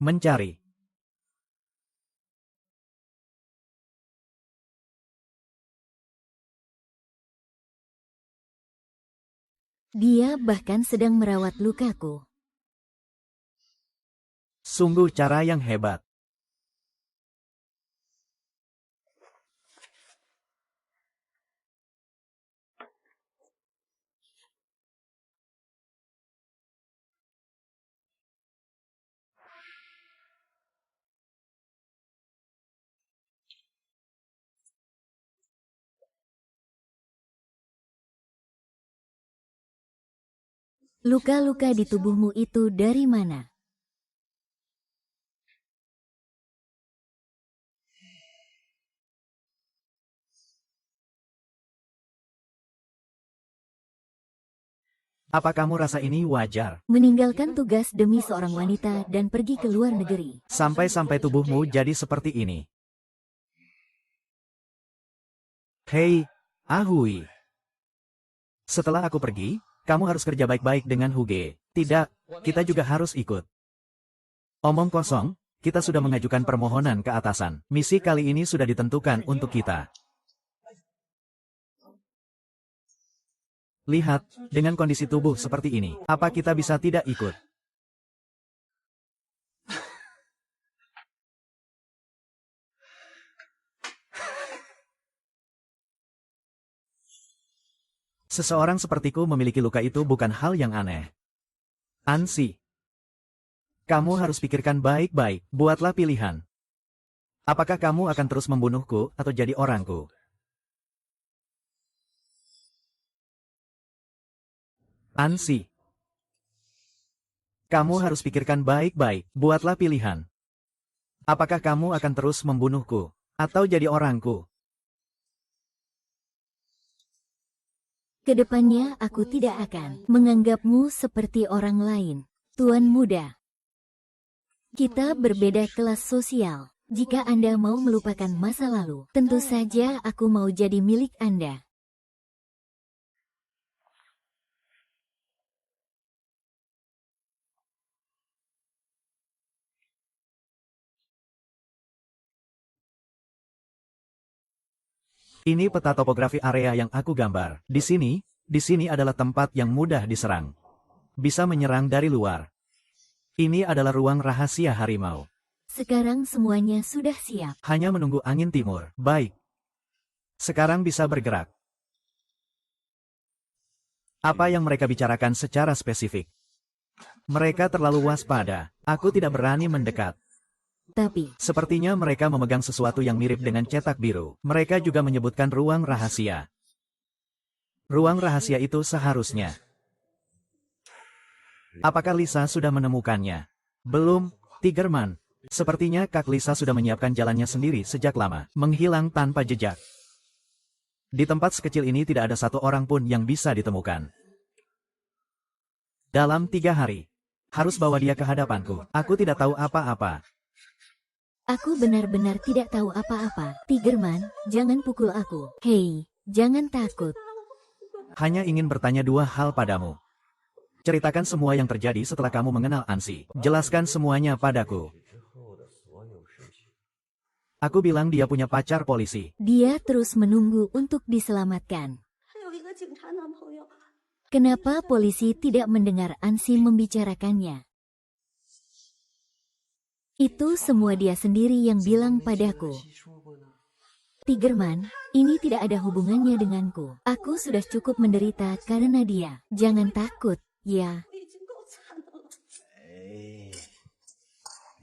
Mencari. Dia bahkan sedang merawat lukaku. Sungguh cara yang hebat. Luka-luka di tubuhmu itu dari mana? Apa kamu rasa ini wajar? Meninggalkan tugas demi seorang wanita dan pergi ke luar negeri. Sampai-sampai tubuhmu jadi seperti ini. Hei, Ahui. Setelah aku pergi, kamu harus kerja baik-baik dengan Huge. Tidak, kita juga harus ikut. Omong kosong, kita sudah mengajukan permohonan ke atasan. Misi kali ini sudah ditentukan untuk kita. Lihat, dengan kondisi tubuh seperti ini, apa kita bisa tidak ikut? Seseorang sepertiku memiliki luka itu bukan hal yang aneh. Ansi, kamu harus pikirkan baik-baik, buatlah pilihan. Apakah kamu akan terus membunuhku atau jadi orangku? Ansi, kamu harus pikirkan baik-baik, buatlah pilihan. Apakah kamu akan terus membunuhku atau jadi orangku? Kedepannya aku tidak akan menganggapmu seperti orang lain. Tuan muda, kita berbeda kelas sosial. Jika Anda mau melupakan masa lalu, tentu saja aku mau jadi milik Anda. Ini peta topografi area yang aku gambar. Di sini adalah tempat yang mudah diserang. Bisa menyerang dari luar. Ini adalah ruang rahasia harimau. Sekarang semuanya sudah siap. Hanya menunggu angin timur. Baik. Sekarang bisa bergerak. Apa yang mereka bicarakan secara spesifik? Mereka terlalu waspada. Aku tidak berani mendekat. Tapi, Sepertinya mereka memegang sesuatu yang mirip dengan cetak biru. Mereka juga menyebutkan ruang rahasia. Ruang rahasia itu seharusnya. Apakah Lisa sudah menemukannya? Belum, Tigerman. Sepertinya Kak Lisa sudah menyiapkan jalannya sendiri sejak lama. Menghilang tanpa jejak. Di tempat sekecil ini tidak ada satu orang pun yang bisa ditemukan. Dalam 3 hari. Harus bawa dia ke hadapanku. Aku tidak tahu apa-apa. aku benar-benar tidak tahu apa-apa. Tigerman, jangan pukul aku. Hei, jangan takut. Hanya ingin bertanya 2 hal padamu. Ceritakan semua yang terjadi setelah kamu mengenal Ansi. Jelaskan semuanya padaku. Aku bilang dia punya pacar polisi. Dia terus menunggu untuk diselamatkan. Kenapa polisi tidak mendengar Ansi membicarakannya? Itu semua dia sendiri yang bilang padaku. Tigerman, ini tidak ada hubungannya denganku. Aku sudah cukup menderita karena dia. Jangan takut, ya.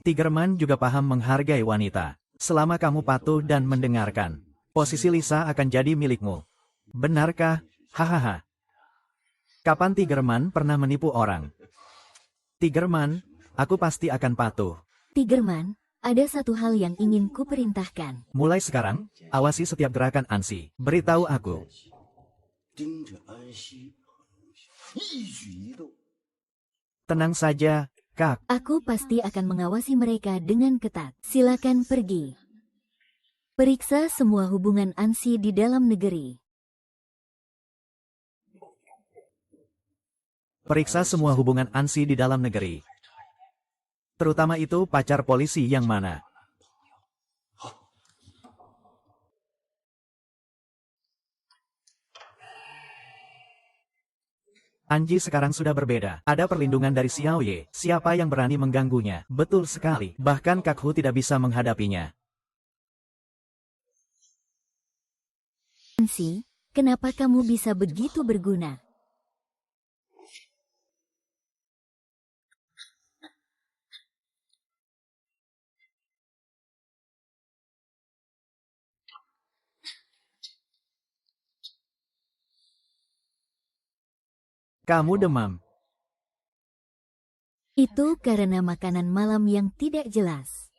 Tigerman juga paham menghargai wanita. Selama kamu patuh dan mendengarkan, posisi Lisa akan jadi milikmu. Benarkah? Hahaha. Kapan Tigerman pernah menipu orang? Tigerman, aku pasti akan patuh. Tigerman, ada satu hal yang ingin ku perintahkan. Mulai sekarang, awasi setiap gerakan Ansi. Beritahu aku. Tenang saja, Kak. Aku pasti akan mengawasi mereka dengan ketat. Silakan pergi. Periksa semua hubungan Ansi di dalam negeri. Periksa semua hubungan Ansi di dalam negeri. Terutama itu pacar polisi yang mana. Anji sekarang sudah berbeda. Ada perlindungan dari Xiao Ye. Siapa yang berani mengganggunya? Betul sekali. Bahkan Kak Hu tidak bisa menghadapinya. Ansi, kenapa kamu bisa begitu berguna? Kamu demam. Itu karena makanan malam yang tidak jelas.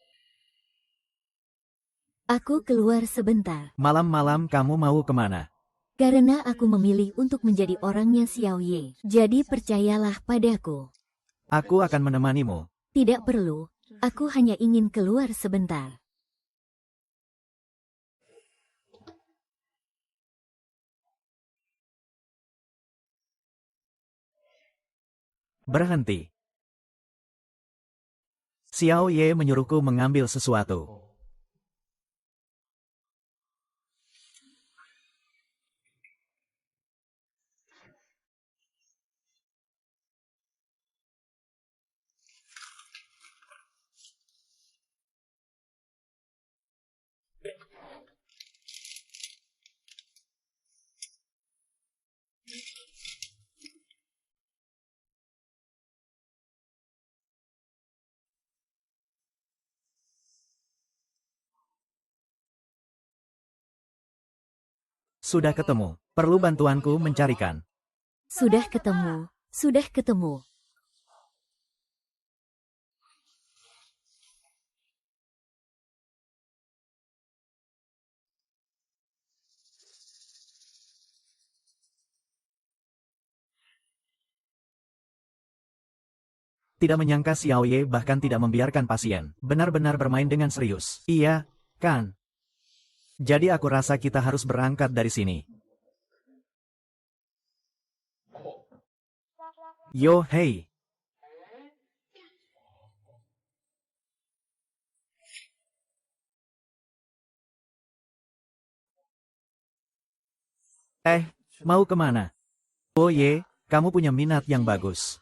Aku keluar sebentar. Malam-malam kamu mau kemana? Karena aku memilih untuk menjadi orangnya Xiao Ye. Jadi percayalah padaku. Aku akan menemanimu. Tidak perlu. Aku hanya ingin keluar sebentar. Berhenti. Xiao Ye menyuruhku mengambil sesuatu. Sudah ketemu. Perlu bantuanku mencarikan. Sudah ketemu. Sudah ketemu. Tidak menyangka Xiao Ye bahkan tidak membiarkan pasien benar-benar bermain dengan serius. Iya, kan? Jadi aku rasa kita harus berangkat dari sini. Yo, hey. Mau kemana? Oh ye, kamu punya minat yang bagus.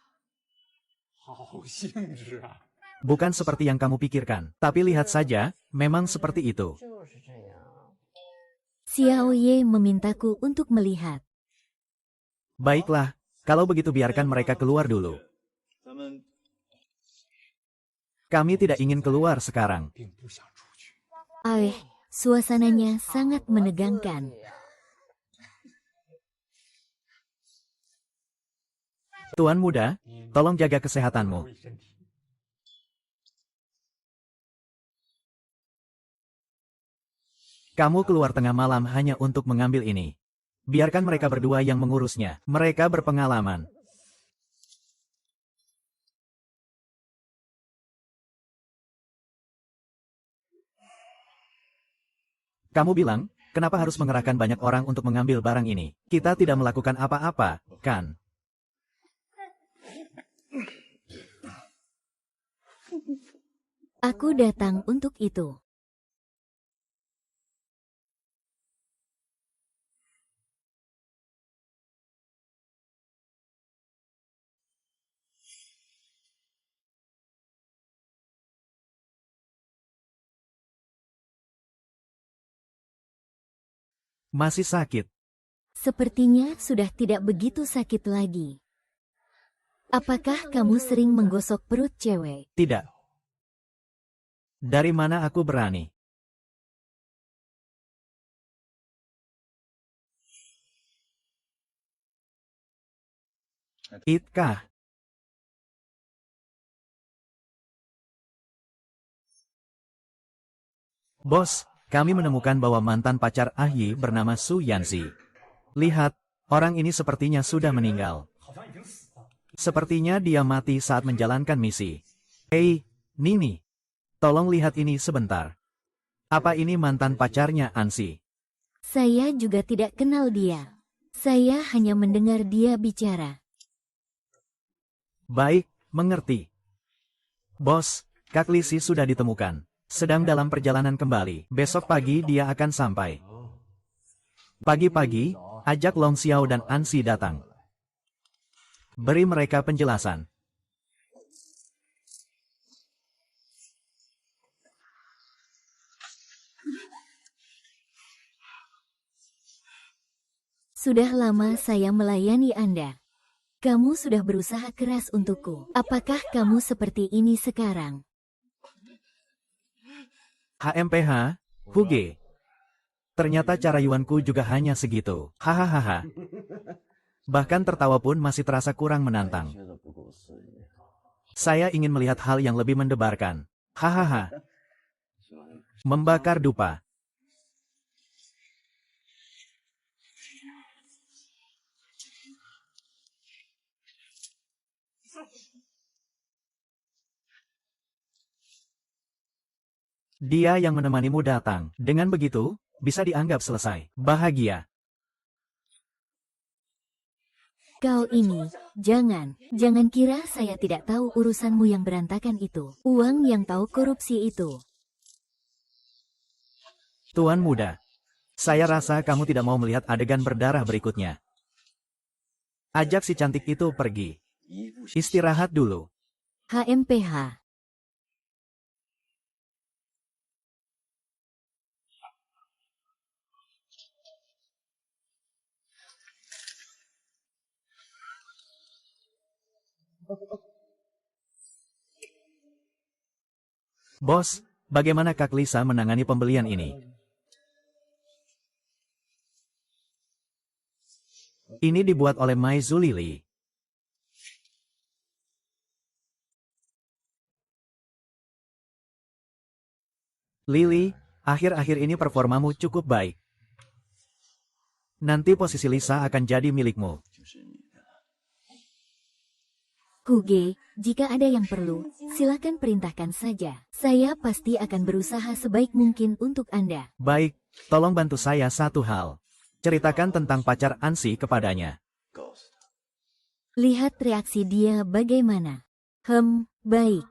Bukan seperti yang kamu pikirkan, tapi lihat saja, memang seperti itu. Xiao Ye memintaku untuk melihat. Baiklah, kalau begitu biarkan mereka keluar dulu. Kami tidak ingin keluar sekarang. Suasananya sangat menegangkan. Tuan muda, tolong jaga kesehatanmu. Kamu keluar tengah malam hanya untuk mengambil ini. Biarkan mereka berdua yang mengurusnya. Mereka berpengalaman. Kamu bilang, kenapa harus mengerahkan banyak orang untuk mengambil barang ini? Kita tidak melakukan apa-apa, kan? Aku datang untuk itu. Masih sakit. Sepertinya sudah tidak begitu sakit lagi. Apakah kamu sering menggosok perut cewek? Tidak. Dari mana aku berani? Itkah? Bos, kami menemukan bahwa mantan pacar Ahyi bernama Su Yanzi. Lihat, orang ini sepertinya sudah meninggal. Sepertinya dia mati saat menjalankan misi. Hei, Nini. Tolong lihat ini sebentar. Apa ini mantan pacarnya Ansi? Saya juga tidak kenal dia. Saya hanya mendengar dia bicara. Baik, mengerti. Bos, Kak Lisi sudah ditemukan. Sedang dalam perjalanan kembali. Besok pagi dia akan sampai. Pagi-pagi, ajak Long Xiao dan Ansi datang. Beri mereka penjelasan. Sudah lama saya melayani Anda. Kamu sudah berusaha keras untukku. Apakah kamu seperti ini sekarang? HMPH, Huge. Ternyata cara Yuanku juga hanya segitu. Hahaha. Bahkan tertawa pun masih terasa kurang menantang. Saya ingin melihat hal yang lebih mendebarkan. Hahaha. Membakar dupa. Dia yang menemanimu datang. Dengan begitu, bisa dianggap selesai. Bahagia. Kau ini, jangan kira saya tidak tahu urusanmu yang berantakan itu. Uang yang tahu korupsi itu. Tuan muda. Saya rasa kamu tidak mau melihat adegan berdarah berikutnya. Ajak si cantik itu pergi. Istirahat dulu. HMPH. Bos, bagaimana Kak Lisa menangani pembelian ini? Ini dibuat oleh Mai Zulili. Lily, akhir-akhir ini performamu cukup baik. Nanti posisi Lisa akan jadi milikmu. Huge, jika ada yang perlu, silakan perintahkan saja. Saya pasti akan berusaha sebaik mungkin untuk Anda. Baik, tolong bantu saya satu hal. Ceritakan tentang pacar Ansi kepadanya. Lihat reaksi dia bagaimana. Baik.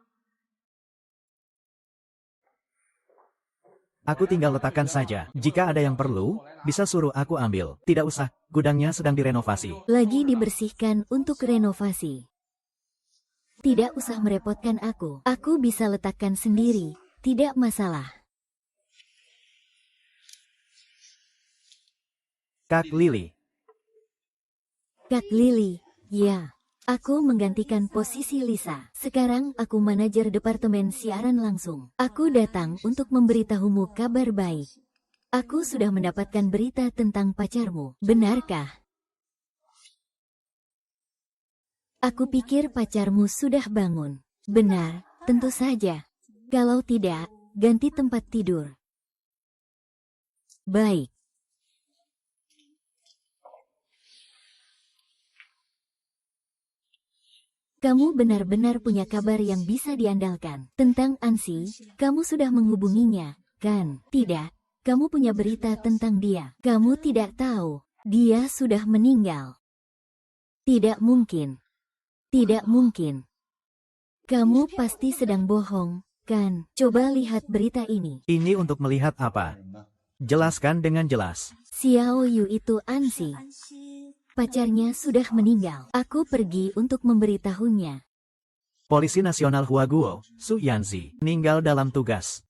Aku tinggal letakkan saja. Jika ada yang perlu, bisa suruh aku ambil. Tidak usah, gudangnya sedang direnovasi. Lagi dibersihkan untuk renovasi. Tidak usah merepotkan aku. Aku bisa letakkan sendiri. Tidak masalah. Kak Lily. Kak Lily, ya. Aku menggantikan posisi Lisa. Sekarang aku manajer departemen siaran langsung. Aku datang untuk memberitahumu kabar baik. Aku sudah mendapatkan berita tentang pacarmu. Benarkah? Aku pikir pacarmu sudah bangun. Benar, tentu saja. Kalau tidak, ganti tempat tidur. Baik. Kamu benar-benar punya kabar yang bisa diandalkan. Tentang Ansi, kamu sudah menghubunginya, kan? Tidak, kamu punya berita tentang dia. Kamu tidak tahu, dia sudah meninggal. Tidak mungkin. Tidak mungkin. Kamu pasti sedang bohong, kan? Coba lihat berita ini. Ini untuk melihat apa? Jelaskan dengan jelas. Xiao Yu itu Ansi. Pacarnya sudah meninggal. Aku pergi untuk memberitahunya. Polisi Nasional Huaguo, Su Yanzi, meninggal dalam tugas.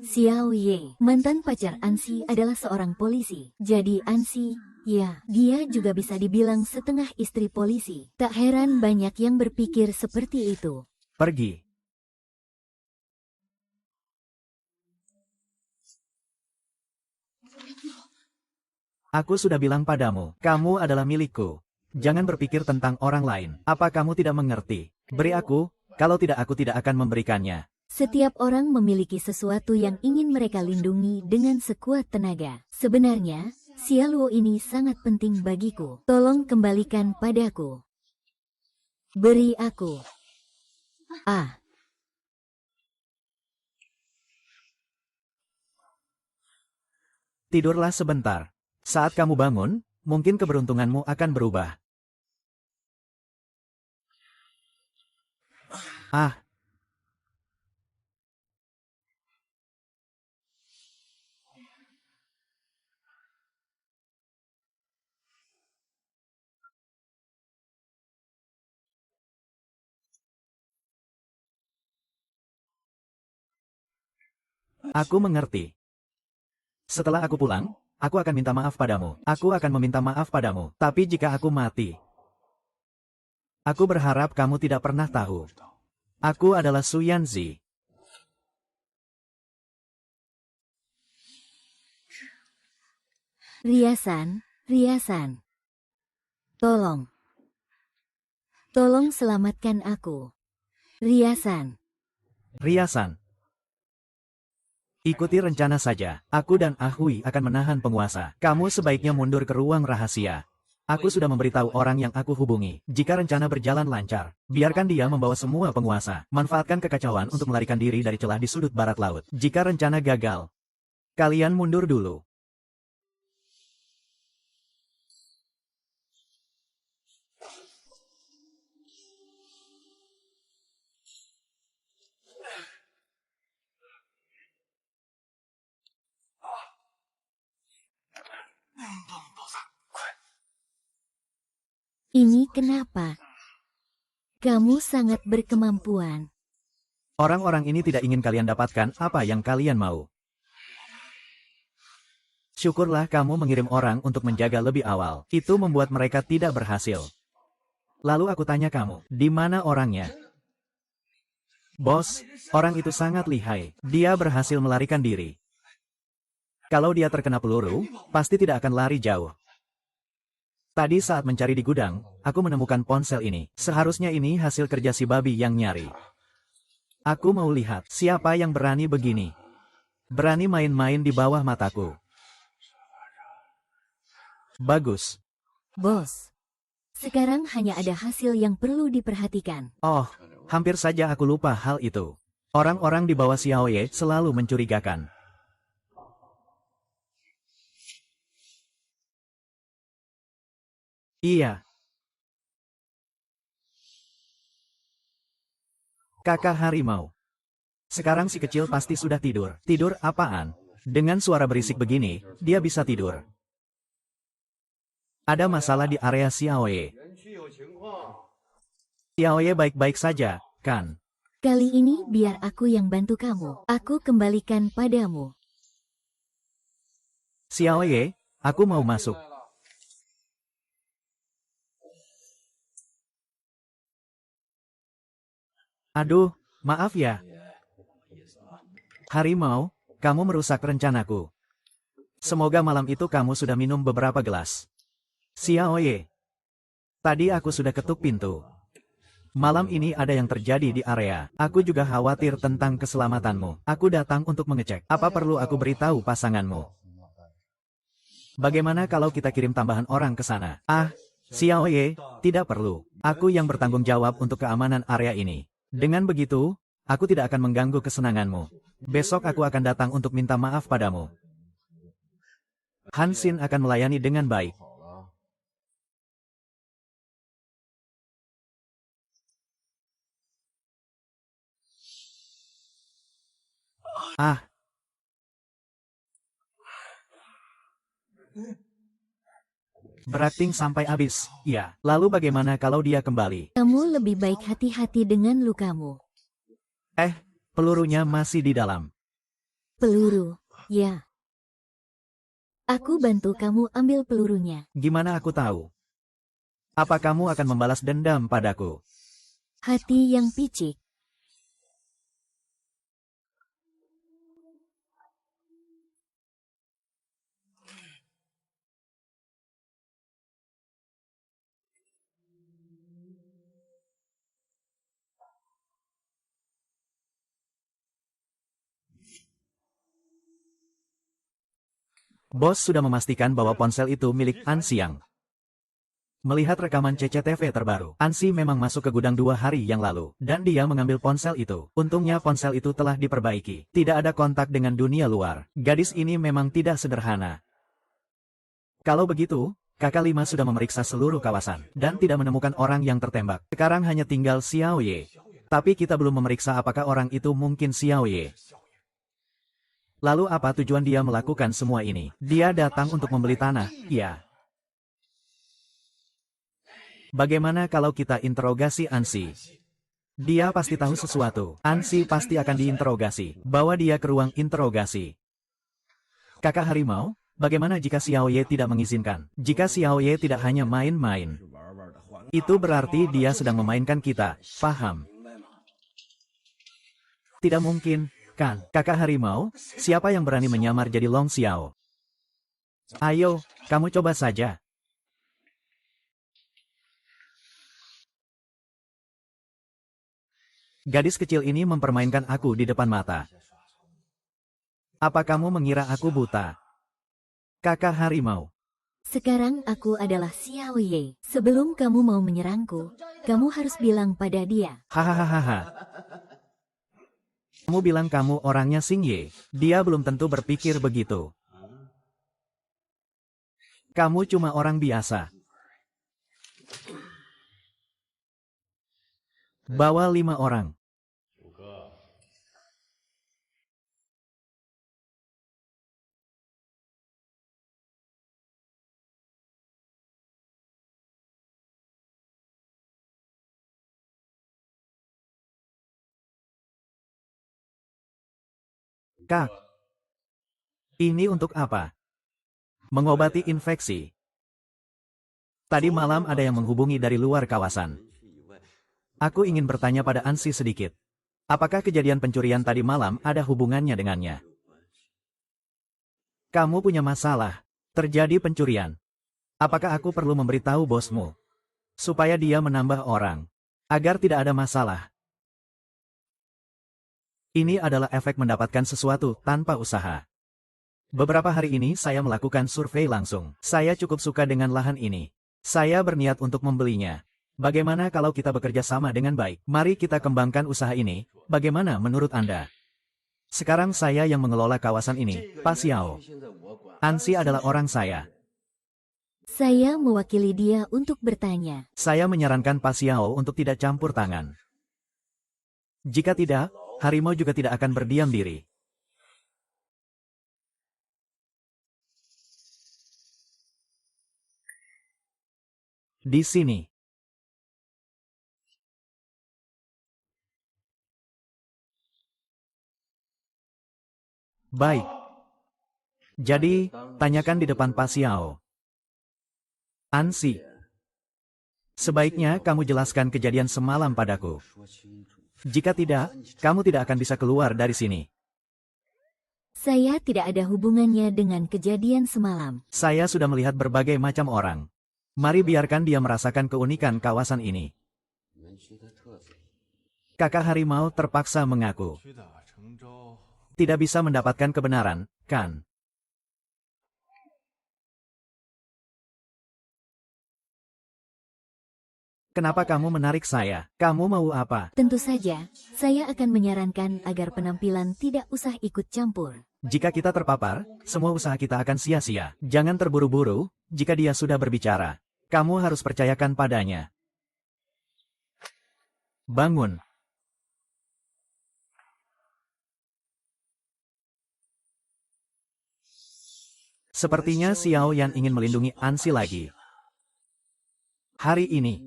Xiao Ye, mantan pacar Ansi adalah seorang polisi. Jadi Ansi, ya, dia juga bisa dibilang setengah istri polisi. Tak heran banyak yang berpikir seperti itu. Pergi. Aku sudah bilang padamu, kamu adalah milikku. Jangan berpikir tentang orang lain. Apa kamu tidak mengerti? Beri aku, kalau tidak aku tidak akan memberikannya. Setiap orang memiliki sesuatu yang ingin mereka lindungi dengan sekuat tenaga. Sebenarnya, Xiaoluo ini sangat penting bagiku. Tolong kembalikan padaku. Beri aku. Tidurlah sebentar. Saat kamu bangun, mungkin keberuntunganmu akan berubah. Aku mengerti. Setelah aku pulang, aku akan minta maaf padamu. Aku akan meminta maaf padamu. Tapi jika aku mati, aku berharap kamu tidak pernah tahu. Aku adalah Su Yanzi. Riasan. Tolong selamatkan aku. Riasan. Ikuti rencana saja. Aku dan Ahui akan menahan penguasa. Kamu sebaiknya mundur ke ruang rahasia. Aku sudah memberitahu orang yang aku hubungi. Jika rencana berjalan lancar, biarkan dia membawa semua penguasa. Manfaatkan kekacauan untuk melarikan diri dari celah di sudut barat laut. Jika rencana gagal, kalian mundur dulu. Ini kenapa? Kamu sangat berkemampuan. Orang-orang ini tidak ingin kalian dapatkan apa yang kalian mau. Syukurlah kamu mengirim orang untuk menjaga lebih awal. Itu membuat mereka tidak berhasil. Lalu aku tanya kamu, di mana orangnya? Bos, orang itu sangat lihai. Dia berhasil melarikan diri. Kalau dia terkena peluru, pasti tidak akan lari jauh. Tadi saat mencari di gudang, aku menemukan ponsel ini. Seharusnya ini hasil kerja si babi yang nyari. Aku mau lihat siapa yang berani begini. Berani main-main di bawah mataku. Bagus. Bos, sekarang hanya ada hasil yang perlu diperhatikan. Oh, hampir saja aku lupa hal itu. Orang-orang di bawah Xiaoye selalu mencurigakan. Iya. Kakak harimau. Sekarang si kecil pasti sudah tidur. Tidur apaan? Dengan suara berisik begini, dia bisa tidur. Ada masalah di area Xiaoye. Xiaoye baik-baik saja, kan? Kali ini biar aku yang bantu kamu. Aku kembalikan padamu. Xiaoye, aku mau masuk. Aduh, maaf ya. Harimau, kamu merusak rencanaku. Semoga malam itu kamu sudah minum beberapa gelas. Xiaoye. Tadi aku sudah ketuk pintu. Malam ini ada yang terjadi di area. Aku juga khawatir tentang keselamatanmu. Aku datang untuk mengecek. Apa perlu aku beritahu pasanganmu? Bagaimana kalau kita kirim tambahan orang ke sana? Xiaoye, tidak perlu. Aku yang bertanggung jawab untuk keamanan area ini. Dengan begitu, aku tidak akan mengganggu kesenanganmu. Besok aku akan datang untuk minta maaf padamu. Hansin akan melayani dengan baik. Berakting sampai habis. Ya, lalu bagaimana kalau dia kembali? Kamu lebih baik hati-hati dengan lukamu. Pelurunya masih di dalam. Peluru, ya. Aku bantu kamu ambil pelurunya. Gimana aku tahu? Apa kamu akan membalas dendam padaku? Hati yang picik. Bos sudah memastikan bahwa ponsel itu milik An Siang. Melihat rekaman CCTV terbaru, Ansi memang masuk ke gudang 2 hari yang lalu, dan dia mengambil ponsel itu. Untungnya ponsel itu telah diperbaiki. Tidak ada kontak dengan dunia luar. Gadis ini memang tidak sederhana. Kalau begitu, Kakak Lima sudah memeriksa seluruh kawasan, dan tidak menemukan orang yang tertembak. Sekarang hanya tinggal Xiao Ye. Tapi kita belum memeriksa apakah orang itu mungkin Xiao Ye. Lalu apa tujuan dia melakukan semua ini? Dia datang untuk membeli tanah, ya. Bagaimana kalau kita interogasi Ansi? Dia pasti tahu sesuatu. Ansi pasti akan diinterogasi. Bawa dia ke ruang interogasi. Kakak Harimau, bagaimana jika Xiao Ye tidak mengizinkan? Jika Xiao Ye tidak hanya main-main, itu berarti dia sedang memainkan kita, paham? Tidak mungkin, kan? Kakak Harimau, siapa yang berani menyamar jadi Long Xiao? Ayo, kamu coba saja. Gadis kecil ini mempermainkan aku di depan mata. Apa kamu mengira aku buta? Kakak Harimau. Sekarang aku adalah Xiao Ye. Sebelum kamu mau menyerangku, kamu harus bilang pada dia. Hahaha. Kamu bilang kamu orangnya Xing Ye. Dia belum tentu berpikir begitu. Kamu cuma orang biasa. Bawa 5 orang. Kak, ini untuk apa? Mengobati infeksi. Tadi malam ada yang menghubungi dari luar kawasan. Aku ingin bertanya pada Ansi sedikit. Apakah kejadian pencurian tadi malam ada hubungannya dengannya? Kamu punya masalah. Terjadi pencurian. Apakah aku perlu memberitahu bosmu? Supaya dia menambah orang. Agar tidak ada masalah. Ini adalah efek mendapatkan sesuatu tanpa usaha. Beberapa hari ini saya melakukan survei langsung. Saya cukup suka dengan lahan ini. Saya berniat untuk membelinya. Bagaimana kalau kita bekerja sama dengan baik? Mari kita kembangkan usaha ini. Bagaimana menurut Anda? Sekarang saya yang mengelola kawasan ini, Pak Xiao. Ansi adalah orang saya. Saya mewakili dia untuk bertanya. Saya menyarankan Pak Xiao untuk tidak campur tangan. Jika tidak, harimau juga tidak akan berdiam diri. Di sini. Baik. Jadi, tanyakan di depan Pak Xiao. Ansi. Sebaiknya kamu jelaskan kejadian semalam padaku. Jika tidak, kamu tidak akan bisa keluar dari sini. Saya tidak ada hubungannya dengan kejadian semalam. Saya sudah melihat berbagai macam orang. Mari biarkan dia merasakan keunikan kawasan ini. Kakak harimau terpaksa mengaku. Tidak bisa mendapatkan kebenaran, kan? Kenapa kamu menarik saya? Kamu mau apa? Tentu saja, saya akan menyarankan agar penampilan tidak usah ikut campur. Jika kita terpapar, semua usaha kita akan sia-sia. Jangan terburu-buru, jika dia sudah berbicara. Kamu harus percayakan padanya. Bangun. Sepertinya Xiao Yan ingin melindungi Ansi lagi. Hari ini,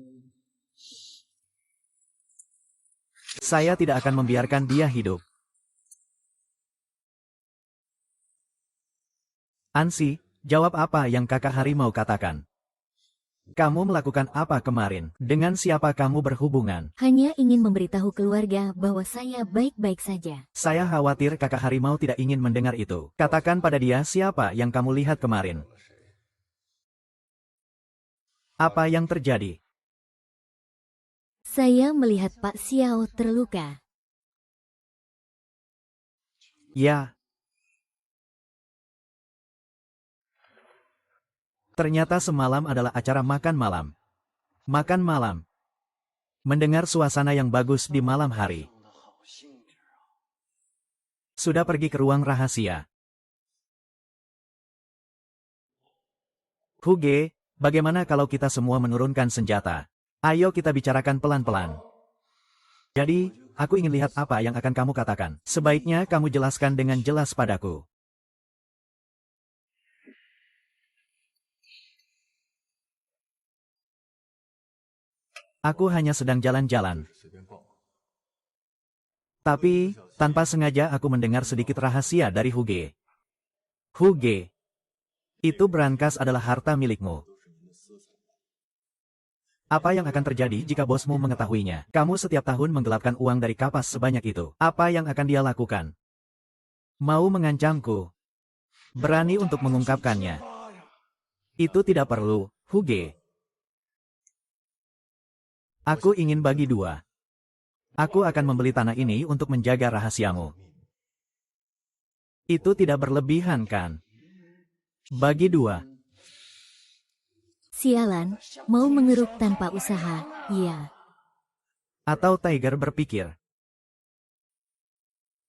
saya tidak akan membiarkan dia hidup. Ansi, jawab apa yang kakak harimau katakan. Kamu melakukan apa kemarin? Dengan siapa kamu berhubungan? Hanya ingin memberitahu keluarga bahwa saya baik-baik saja. Saya khawatir kakak harimau tidak ingin mendengar itu. Katakan pada dia siapa yang kamu lihat kemarin. Apa yang terjadi? Saya melihat Pak Xiao terluka. Ya. Ternyata semalam adalah acara makan malam. Makan malam. Mendengar suasana yang bagus di malam hari. Sudah pergi ke ruang rahasia. Huge, bagaimana kalau kita semua menurunkan senjata? Ayo kita bicarakan pelan-pelan. Jadi, aku ingin lihat apa yang akan kamu katakan. Sebaiknya kamu jelaskan dengan jelas padaku. Aku hanya sedang jalan-jalan. Tapi, tanpa sengaja aku mendengar sedikit rahasia dari Huge. Huge, itu brankas adalah harta milikmu. Apa yang akan terjadi jika bosmu mengetahuinya? Kamu setiap tahun menggelapkan uang dari kapas sebanyak itu. Apa yang akan dia lakukan? Mau mengancamku? Berani untuk mengungkapkannya? Itu tidak perlu, Huge. Aku ingin bagi dua. Aku akan membeli tanah ini untuk menjaga rahasiamu. Itu tidak berlebihan kan? Bagi dua. Sialan, mau mengeruk tanpa usaha, iya. Atau Tiger berpikir.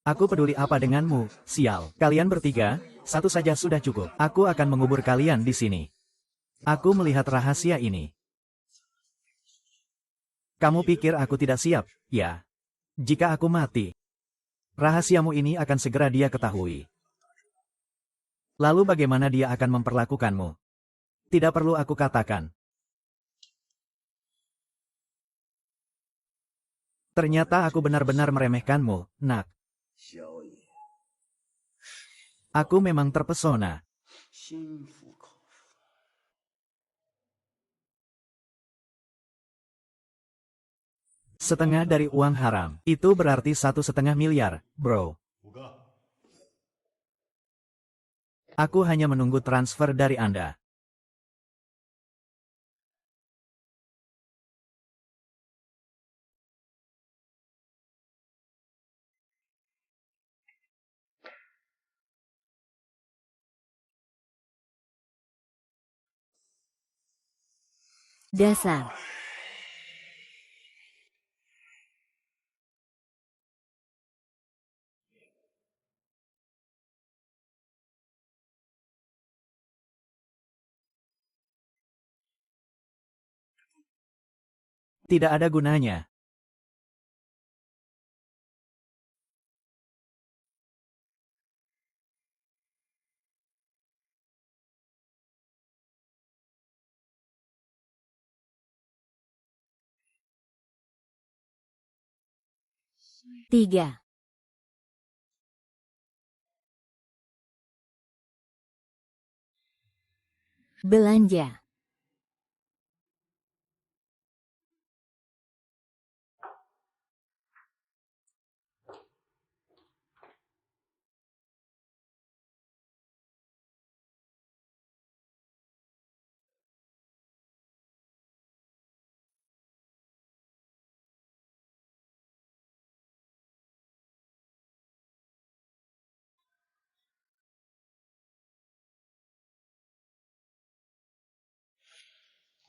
Aku peduli apa denganmu, sial. Kalian bertiga, satu saja sudah cukup. Aku akan mengubur kalian di sini. Aku melihat rahasia ini. Kamu pikir aku tidak siap, ya? Jika aku mati, rahasiamu ini akan segera dia ketahui. Lalu bagaimana dia akan memperlakukanmu? Tidak perlu aku katakan. Ternyata aku benar-benar meremehkanmu, nak. Aku memang terpesona. Setengah dari uang haram. Itu berarti 1,5 miliar, bro. Aku hanya menunggu transfer dari Anda. Dasar. Tidak ada gunanya. Tiga. Belanja.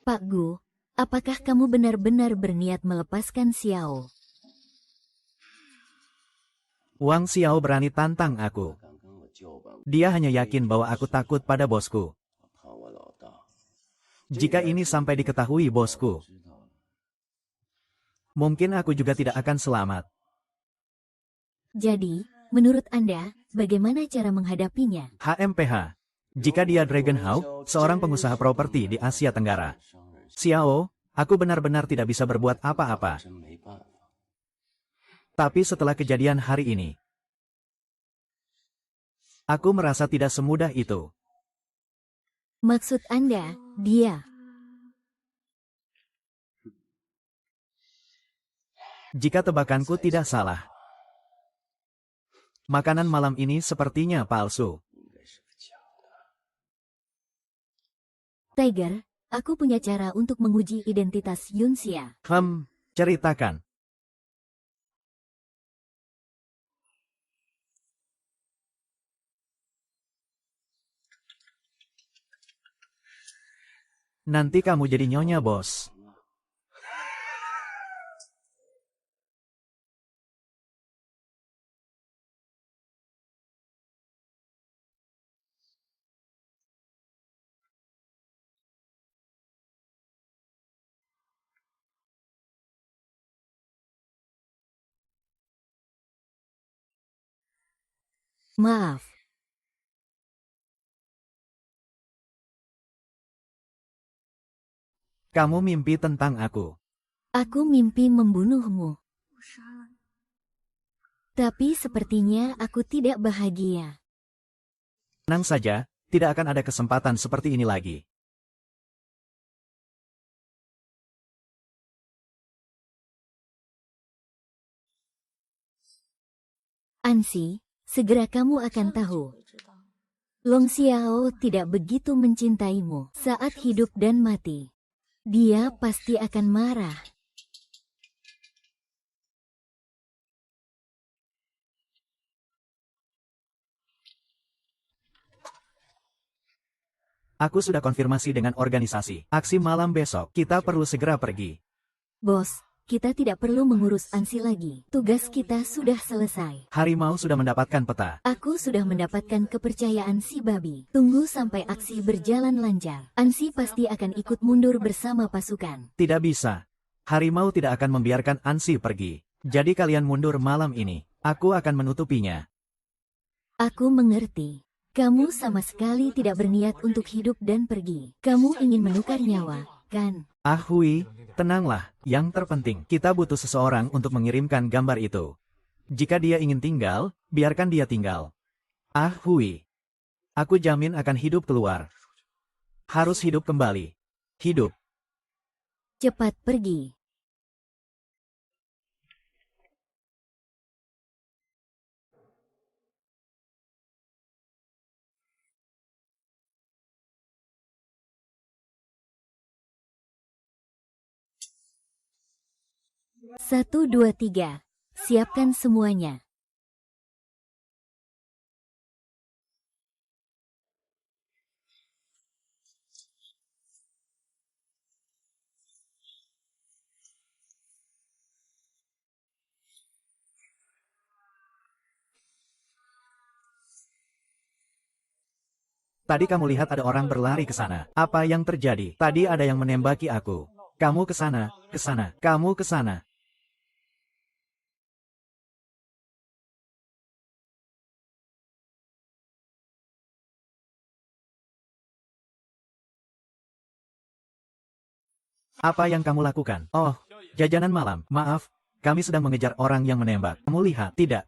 Pak Gu, apakah kamu benar-benar berniat melepaskan Xiao? Wang Xiao berani tantang aku. Dia hanya yakin bahwa aku takut pada bosku. Jika ini sampai diketahui bosku, mungkin aku juga tidak akan selamat. Jadi, menurut Anda, bagaimana cara menghadapinya? HMPH. Jika dia Dragon Hawk, seorang pengusaha properti di Asia Tenggara. Xiao, aku benar-benar tidak bisa berbuat apa-apa. Tapi setelah kejadian hari ini, aku merasa tidak semudah itu. Maksud Anda, dia? Jika tebakanku tidak salah, makanan malam ini sepertinya palsu. Tiger, aku punya cara untuk menguji identitas Yunxia. Ceritakan. Nanti kamu jadi nyonya, bos. Maaf. Kamu mimpi tentang aku. Aku mimpi membunuhmu. Tapi sepertinya aku tidak bahagia. Tenang saja, tidak akan ada kesempatan seperti ini lagi. Ansi, segera kamu akan tahu. Long Xiao tidak begitu mencintaimu saat hidup dan mati. Dia pasti akan marah. Aku sudah konfirmasi dengan organisasi. Aksi malam besok, kita perlu segera pergi. Bos, kita tidak perlu mengurus Ansi lagi. Tugas kita sudah selesai. Harimau sudah mendapatkan peta. Aku sudah mendapatkan kepercayaan si babi. Tunggu sampai aksi berjalan lancar. Ansi pasti akan ikut mundur bersama pasukan. Tidak bisa. Harimau tidak akan membiarkan Ansi pergi. Jadi kalian mundur malam ini. Aku akan menutupinya. Aku mengerti. Kamu sama sekali tidak berniat untuk hidup dan pergi. Kamu ingin menukar nyawa, kan? Hui, tenanglah. Yang terpenting, kita butuh seseorang untuk mengirimkan gambar itu. Jika dia ingin tinggal, biarkan dia tinggal. Hui, aku jamin akan hidup keluar. Harus hidup kembali. Hidup. Cepat pergi. Satu, dua, tiga. Siapkan semuanya. Tadi kamu lihat ada orang berlari ke sana. Apa yang terjadi? Tadi ada yang menembaki aku. Kamu ke sana, kamu ke sana. Apa yang kamu lakukan? Oh, jajanan malam. Maaf, kami sedang mengejar orang yang menembak. Kamu lihat, tidak?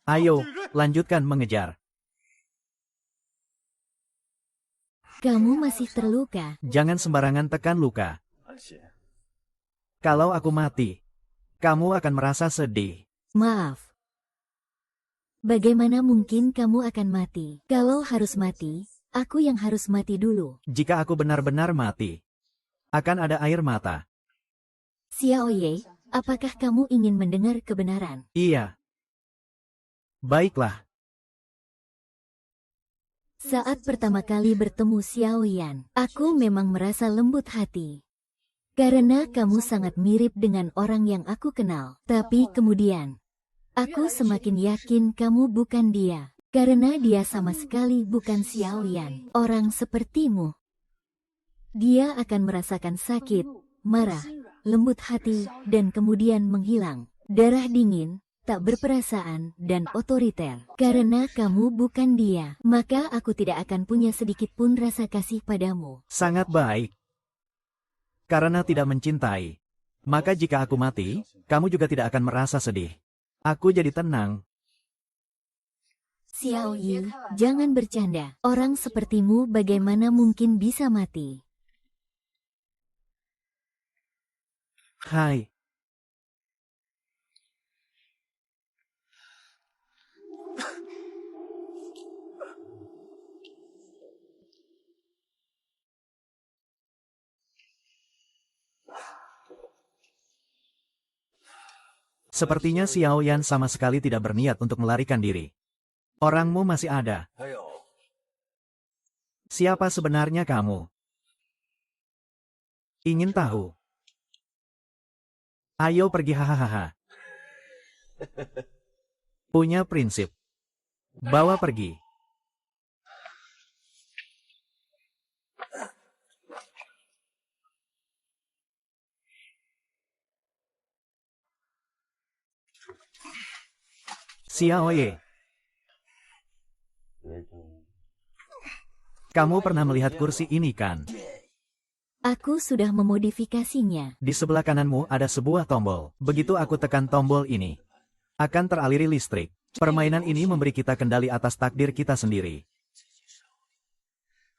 Ayo, lanjutkan mengejar. Kamu masih terluka. Jangan sembarangan tekan luka. Kalau aku mati, kamu akan merasa sedih. Maaf. Bagaimana mungkin kamu akan mati? Kalau harus mati, aku yang harus mati dulu. Jika aku benar-benar mati, akan ada air mata. Xiaoye, apakah kamu ingin mendengar kebenaran? Iya. Baiklah. Saat pertama kali bertemu Xiaoyan, aku memang merasa lembut hati. Karena kamu sangat mirip dengan orang yang aku kenal. Tapi kemudian, aku semakin yakin kamu bukan dia. Karena dia sama sekali bukan Xiaoyan, orang sepertimu. Dia akan merasakan sakit, marah, lembut hati, dan kemudian menghilang. Darah dingin, tak berperasaan, dan otoriter. Karena kamu bukan dia, maka aku tidak akan punya sedikit pun rasa kasih padamu. Sangat baik. Karena tidak mencintai, maka jika aku mati, kamu juga tidak akan merasa sedih. Aku jadi tenang. Xiao Yi, jangan bercanda. Orang sepertimu bagaimana mungkin bisa mati? Hai. Sepertinya Xiao Yan sama sekali tidak berniat untuk melarikan diri. Orangmu masih ada. Siapa sebenarnya kamu? Ingin tahu? Ayo pergi hahaha. Punya prinsip. Bawa pergi. Xiao Ye. Kamu pernah melihat kursi ini kan? Aku sudah memodifikasinya. Di sebelah kananmu ada sebuah tombol. Begitu aku tekan tombol ini, akan teraliri listrik. Permainan ini memberi kita kendali atas takdir kita sendiri.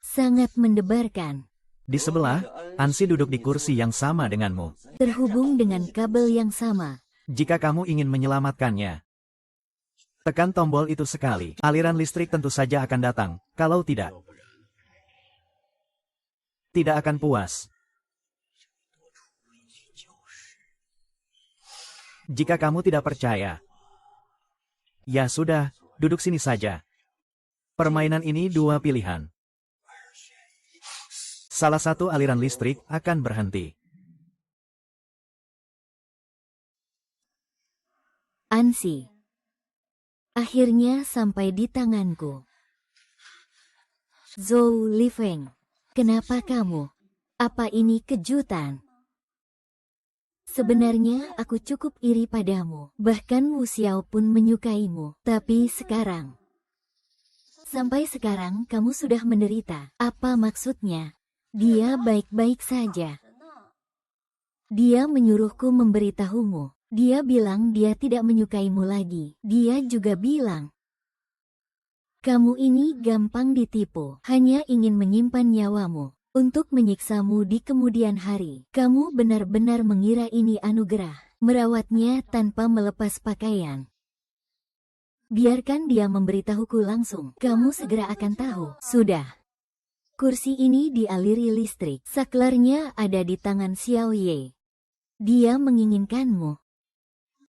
Sangat mendebarkan. Di sebelah, Ansi duduk di kursi yang sama denganmu. Terhubung dengan kabel yang sama. Jika kamu ingin menyelamatkannya, tekan tombol itu sekali. Aliran listrik tentu saja akan datang. Kalau tidak, tidak akan puas. Jika kamu tidak percaya, ya sudah, duduk sini saja. Permainan ini dua pilihan. Salah satu aliran listrik akan berhenti. Ansi. Akhirnya sampai di tanganku. Zhou Lifeng. Kenapa kamu? Apa ini kejutan? Sebenarnya aku cukup iri padamu. Bahkan Wu Xiao pun menyukaimu. Tapi sekarang, sampai sekarang kamu sudah menderita. Apa maksudnya? Dia baik-baik saja. Dia menyuruhku memberitahumu. Dia bilang dia tidak menyukaimu lagi. Dia juga bilang, kamu ini gampang ditipu. Hanya ingin menyimpan nyawamu untuk menyiksamu di kemudian hari. Kamu benar-benar mengira ini anugerah. Merawatnya tanpa melepas pakaian. Biarkan dia memberitahuku langsung. Kamu segera akan tahu. Sudah. Kursi ini dialiri listrik. Saklarnya ada di tangan Xiao Ye. Dia menginginkanmu.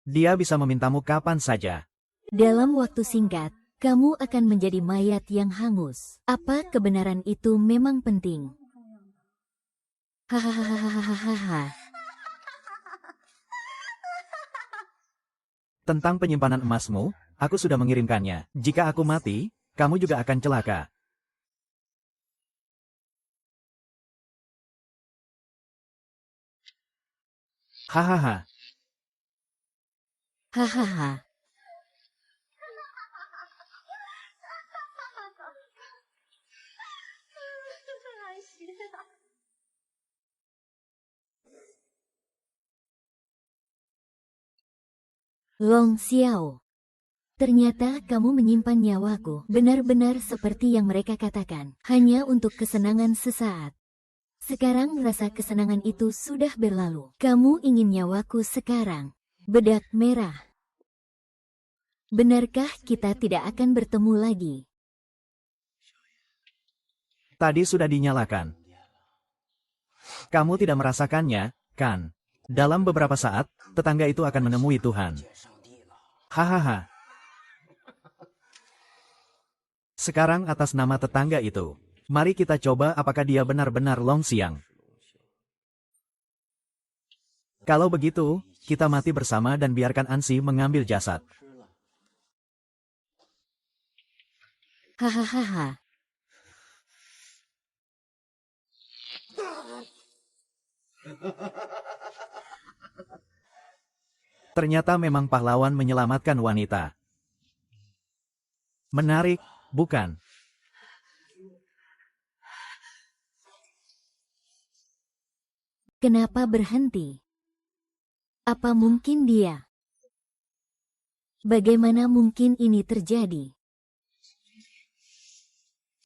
Dia bisa memintamu kapan saja. Dalam waktu singkat, kamu akan menjadi mayat yang hangus. Apa kebenaran itu memang penting? Hahaha. Tentang penyimpanan emasmu, aku sudah mengirimkannya. Jika aku mati, kamu juga akan celaka. Hahaha. Hahaha. Long Xiao. Ternyata kamu menyimpan nyawaku. Benar-benar seperti yang mereka katakan. Hanya untuk kesenangan sesaat. Sekarang rasa kesenangan itu sudah berlalu. Kamu ingin nyawaku sekarang. Bedak merah. Benarkah kita tidak akan bertemu lagi? Tadi sudah dinyalakan. Kamu tidak merasakannya, kan? Dalam beberapa saat, tetangga itu akan menemui Tuhan. Hahaha. Sekarang atas nama tetangga itu, mari kita coba apakah dia benar-benar Long Xiang. Kalau begitu, kita mati bersama dan biarkan Ansi mengambil jasad. Hahaha. Ternyata memang pahlawan menyelamatkan wanita. Menarik, bukan? Kenapa berhenti? Apa mungkin dia? Bagaimana mungkin ini terjadi?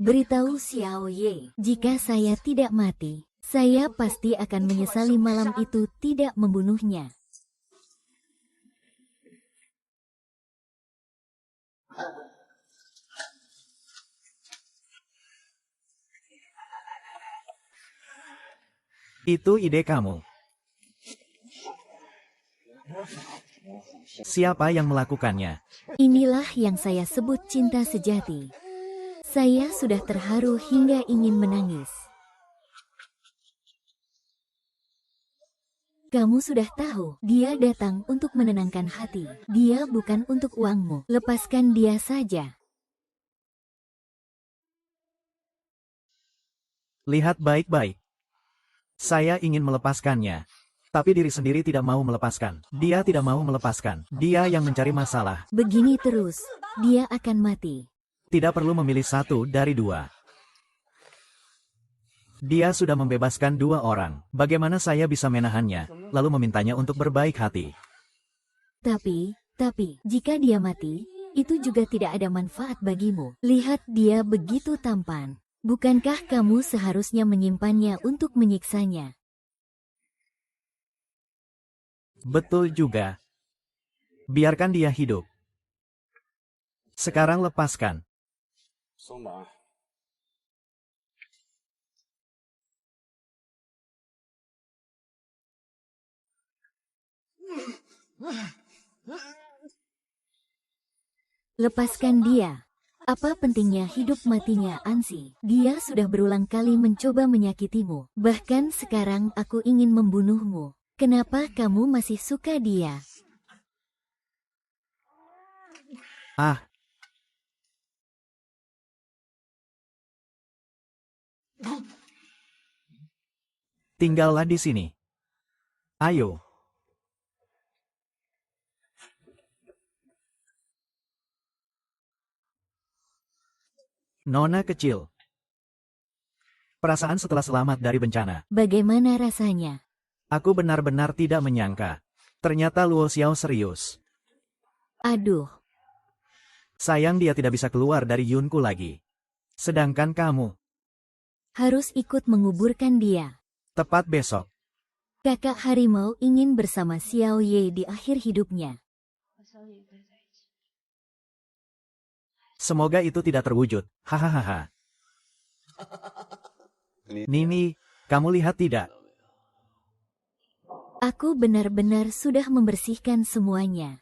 Beritahu Xiao Ye, jika saya tidak mati, saya pasti akan menyesali malam itu tidak membunuhnya. Itu ide kamu. Siapa yang melakukannya? Inilah yang saya sebut cinta sejati. Saya sudah terharu hingga ingin menangis. Kamu sudah tahu, dia datang untuk menenangkan hati. Dia bukan untuk uangmu. Lepaskan dia saja. Lihat baik-baik. Saya ingin melepaskannya. Tapi diri sendiri tidak mau melepaskan. Dia tidak mau melepaskan. Dia yang mencari masalah. Begini terus, dia akan mati. Tidak perlu memilih satu dari dua. Dia sudah membebaskan dua orang. Bagaimana saya bisa menahannya, lalu memintanya untuk berbaik hati? Tapi, jika dia mati, itu juga tidak ada manfaat bagimu. Lihat dia begitu tampan. Bukankah kamu seharusnya menyimpannya untuk menyiksanya? Betul juga. Biarkan dia hidup. Sekarang lepaskan. Lepaskan dia. Apa pentingnya hidup matinya Ansi? Dia sudah berulang kali mencoba menyakitimu. Bahkan sekarang aku ingin membunuhmu. Kenapa kamu masih suka dia? Ah. Tinggallah di sini. Ayo. Nona kecil. Perasaan setelah selamat dari bencana. Bagaimana rasanya? Aku benar-benar tidak menyangka. Ternyata Luo Xiao serius. Aduh. Sayang dia tidak bisa keluar dari Yunku lagi. Sedangkan kamu harus ikut menguburkan dia. Tepat besok. Kakak harimau ingin bersama Xiao Ye di akhir hidupnya. Semoga itu tidak terwujud. Hahaha. Nini, kamu lihat tidak? Aku benar-benar sudah membersihkan semuanya.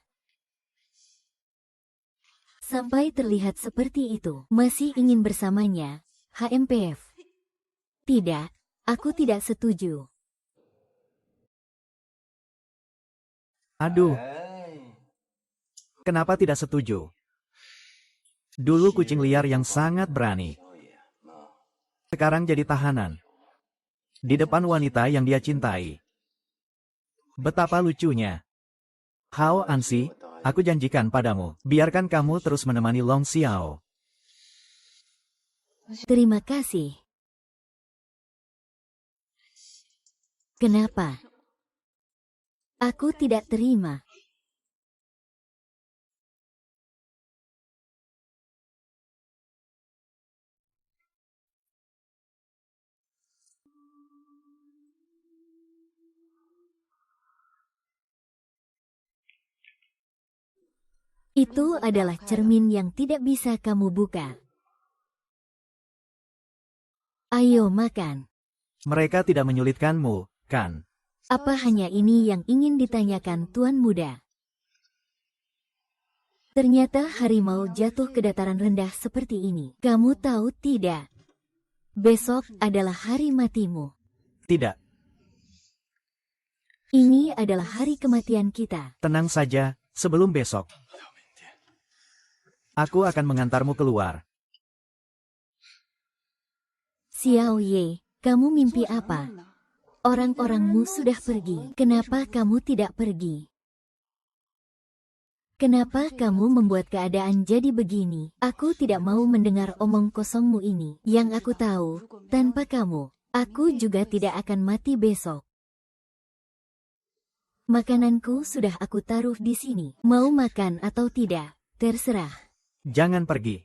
Sampai terlihat seperti itu. Masih ingin bersamanya, HMPF. Tidak, aku tidak setuju. Aduh. Kenapa tidak setuju? Dulu kucing liar yang sangat berani. Sekarang jadi tahanan. Di depan wanita yang dia cintai. Betapa lucunya. Hao Ansi, aku janjikan padamu, biarkan kamu terus menemani Long Xiao. Terima kasih. Kenapa? Aku tidak terima. Itu adalah cermin yang tidak bisa kamu buka. Ayo makan. Mereka tidak menyulitkanmu, kan? Apa hanya ini yang ingin ditanyakan Tuan Muda? Ternyata harimau jatuh ke dataran rendah seperti ini. Kamu tahu tidak? Besok adalah hari matimu. Tidak. Ini adalah hari kematian kita. Tenang saja, sebelum besok. Aku akan mengantarmu keluar. Xiao Ye, kamu mimpi apa? Orang-orangmu sudah pergi. Kenapa kamu tidak pergi? Kenapa kamu membuat keadaan jadi begini? Aku tidak mau mendengar omong kosongmu ini. Yang aku tahu, tanpa kamu, aku juga tidak akan mati besok. Makananku sudah aku taruh di sini. Mau makan atau tidak, terserah. Jangan pergi.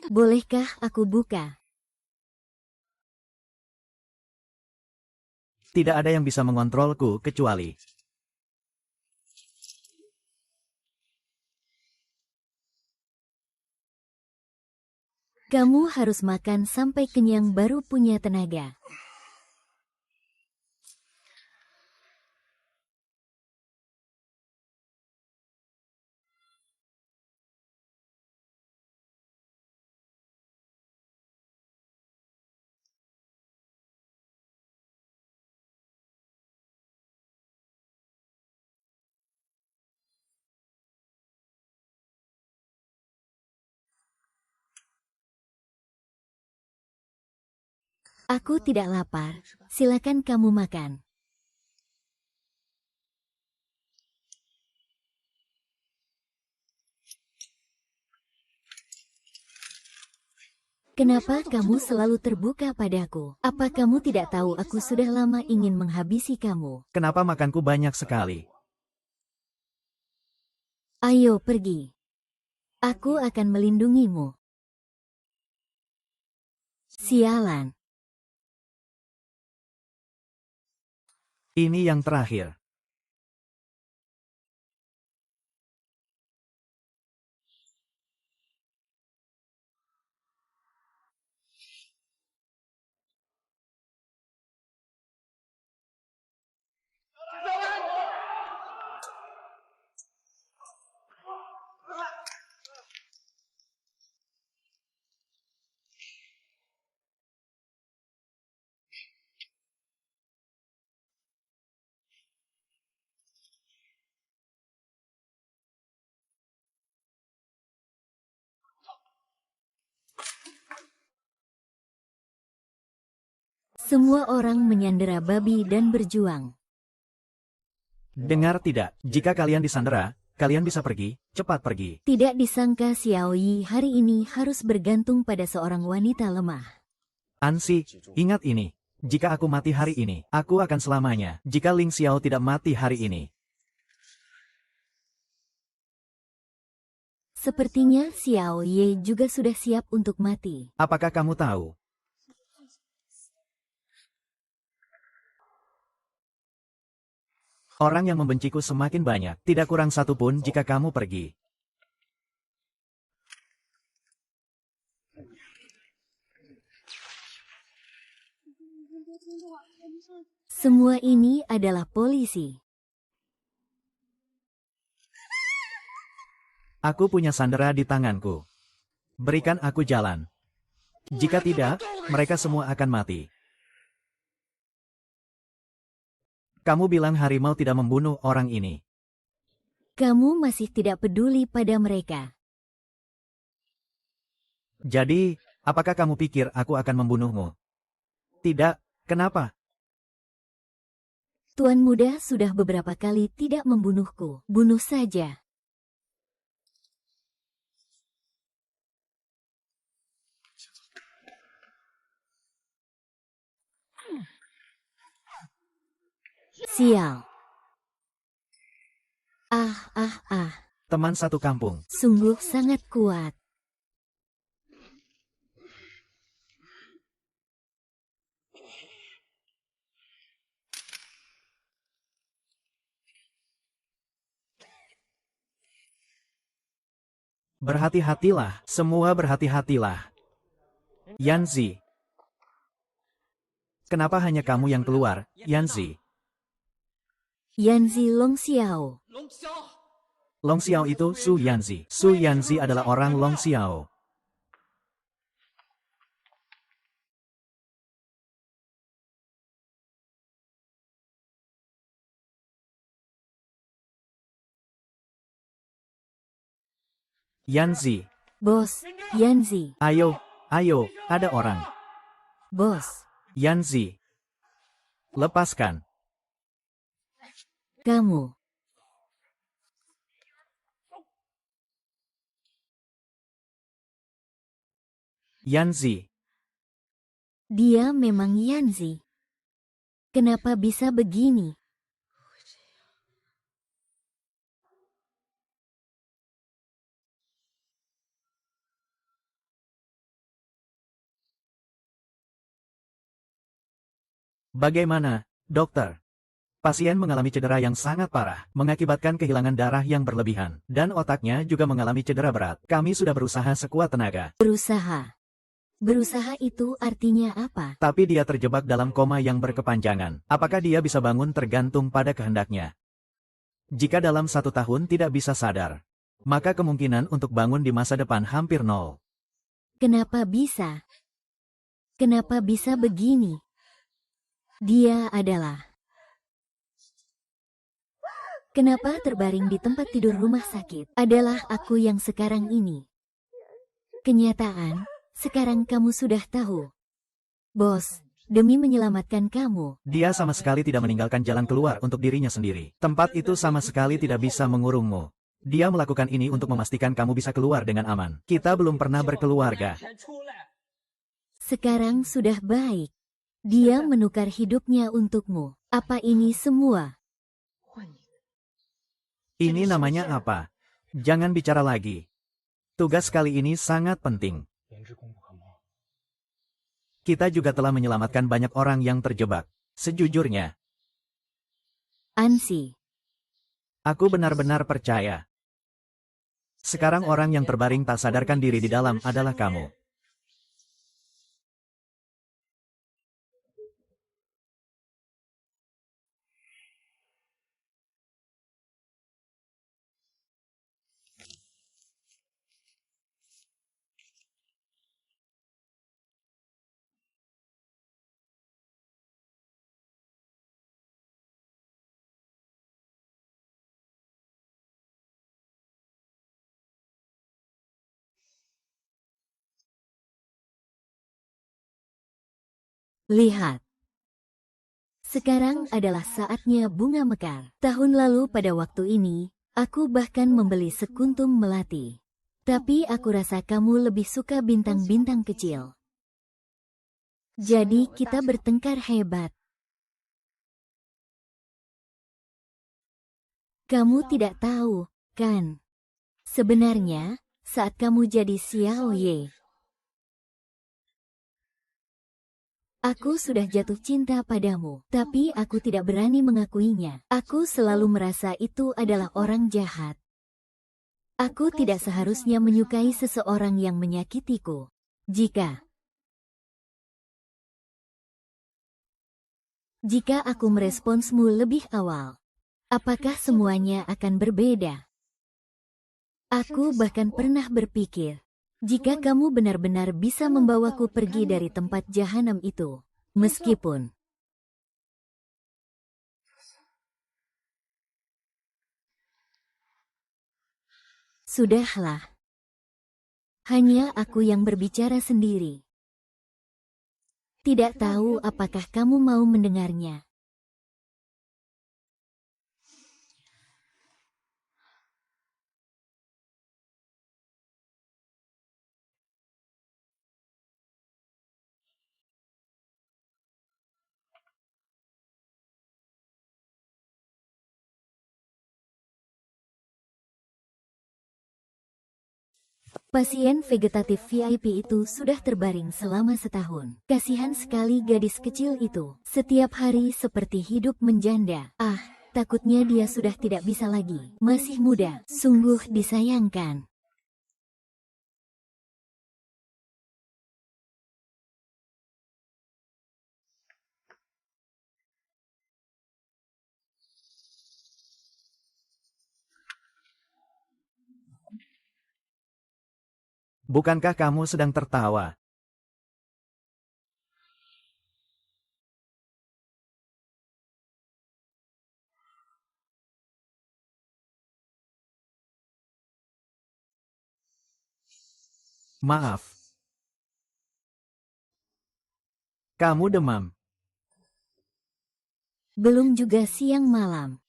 Bolehkah aku buka? Tidak ada yang bisa mengontrolku kecuali. Kamu harus makan sampai kenyang baru punya tenaga. Aku tidak lapar. Silakan kamu makan. Kenapa kamu selalu terbuka padaku? Apa kamu tidak tahu aku sudah lama ingin menghabisi kamu? Kenapa makanku banyak sekali? Ayo pergi. Aku akan melindungimu. Sialan. Ini yang terakhir. Semua orang menyandera babi dan berjuang. Dengar tidak, jika kalian disandera, kalian bisa pergi, cepat pergi. Tidak disangka Xiao Yi hari ini harus bergantung pada seorang wanita lemah. Ansi, ingat ini. Jika aku mati hari ini, aku akan selamanya. Jika Ling Xiao tidak mati hari ini. Sepertinya Xiao Yi juga sudah siap untuk mati. Apakah kamu tahu? Orang yang membenciku semakin banyak, tidak kurang satu pun jika kamu pergi. Semua ini adalah polisi. Aku punya sandera di tanganku. Berikan aku jalan. Jika tidak, mereka semua akan mati. Kamu bilang harimau tidak membunuh orang ini. Kamu masih tidak peduli pada mereka. Jadi, apakah kamu pikir aku akan membunuhmu? Tidak, kenapa? Tuan muda sudah beberapa kali tidak membunuhku. Bunuh saja. Sial. Ah. Teman satu kampung. Sungguh sangat kuat. Berhati-hatilah, semua berhati-hatilah. Yanzi. Kenapa hanya kamu yang keluar, Yanzi? Yanzi Long Xiao. Long Xiao itu Su Yanzi. Su Yanzi adalah orang Long Xiao. Yanzi. Bos, Yanzi. Ayo, ada orang. Bos, Yanzi. Lepaskan. kamu. Yanzi. Dia memang Yanzi. Kenapa bisa begini? Bagaimana, dokter? Pasien mengalami cedera yang sangat parah, mengakibatkan kehilangan darah yang berlebihan, dan otaknya juga mengalami cedera berat. Kami sudah berusaha sekuat tenaga. Berusaha. Berusaha itu artinya apa? Tapi dia terjebak dalam koma yang berkepanjangan. Apakah dia bisa bangun tergantung pada kehendaknya. Jika dalam 1 tahun tidak bisa sadar, maka kemungkinan untuk bangun di masa depan hampir nol. Kenapa bisa? Kenapa bisa begini? Dia adalah... Kenapa terbaring di tempat tidur rumah sakit? Adalah aku yang sekarang ini. Kenyataan, sekarang kamu sudah tahu. Bos, demi menyelamatkan kamu. Dia sama sekali tidak meninggalkan jalan keluar untuk dirinya sendiri. Tempat itu sama sekali tidak bisa mengurungmu. Dia melakukan ini untuk memastikan kamu bisa keluar dengan aman. Kita belum pernah berkeluarga. Sekarang sudah baik. Dia menukar hidupnya untukmu. Apa ini semua? Ini namanya apa? Jangan bicara lagi. Tugas kali ini sangat penting. Kita juga telah menyelamatkan banyak orang yang terjebak. Sejujurnya, Ansi. aku benar-benar percaya. Sekarang orang yang terbaring tak sadarkan diri di dalam adalah kamu. Lihat. Sekarang adalah saatnya bunga mekar. Tahun lalu pada waktu ini, aku bahkan membeli sekuntum melati. Tapi aku rasa kamu lebih suka bintang-bintang kecil. Jadi kita bertengkar hebat. Kamu tidak tahu, kan? Sebenarnya, saat kamu jadi Xiao Ye, aku sudah jatuh cinta padamu, tapi aku tidak berani mengakuinya. Aku selalu merasa itu adalah orang jahat. Aku tidak seharusnya menyukai seseorang yang menyakitiku. Jika aku meresponsmu lebih awal, apakah semuanya akan berbeda? Aku bahkan pernah berpikir, jika kamu benar-benar bisa membawaku pergi dari tempat jahanam itu, meskipun sudahlah, hanya aku yang berbicara sendiri. Tidak tahu apakah kamu mau mendengarnya. Pasien vegetatif VIP itu sudah terbaring selama setahun. Kasihan sekali gadis kecil itu. Setiap hari seperti hidup menjanda. Ah, takutnya dia sudah tidak bisa lagi. Masih muda, sungguh disayangkan. Bukankah kamu sedang tertawa? Maaf. Kamu demam. Belum juga siang malam.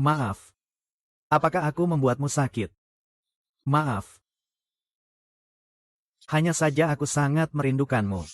Maaf. Apakah aku membuatmu sakit? Maaf. Hanya saja aku sangat merindukanmu.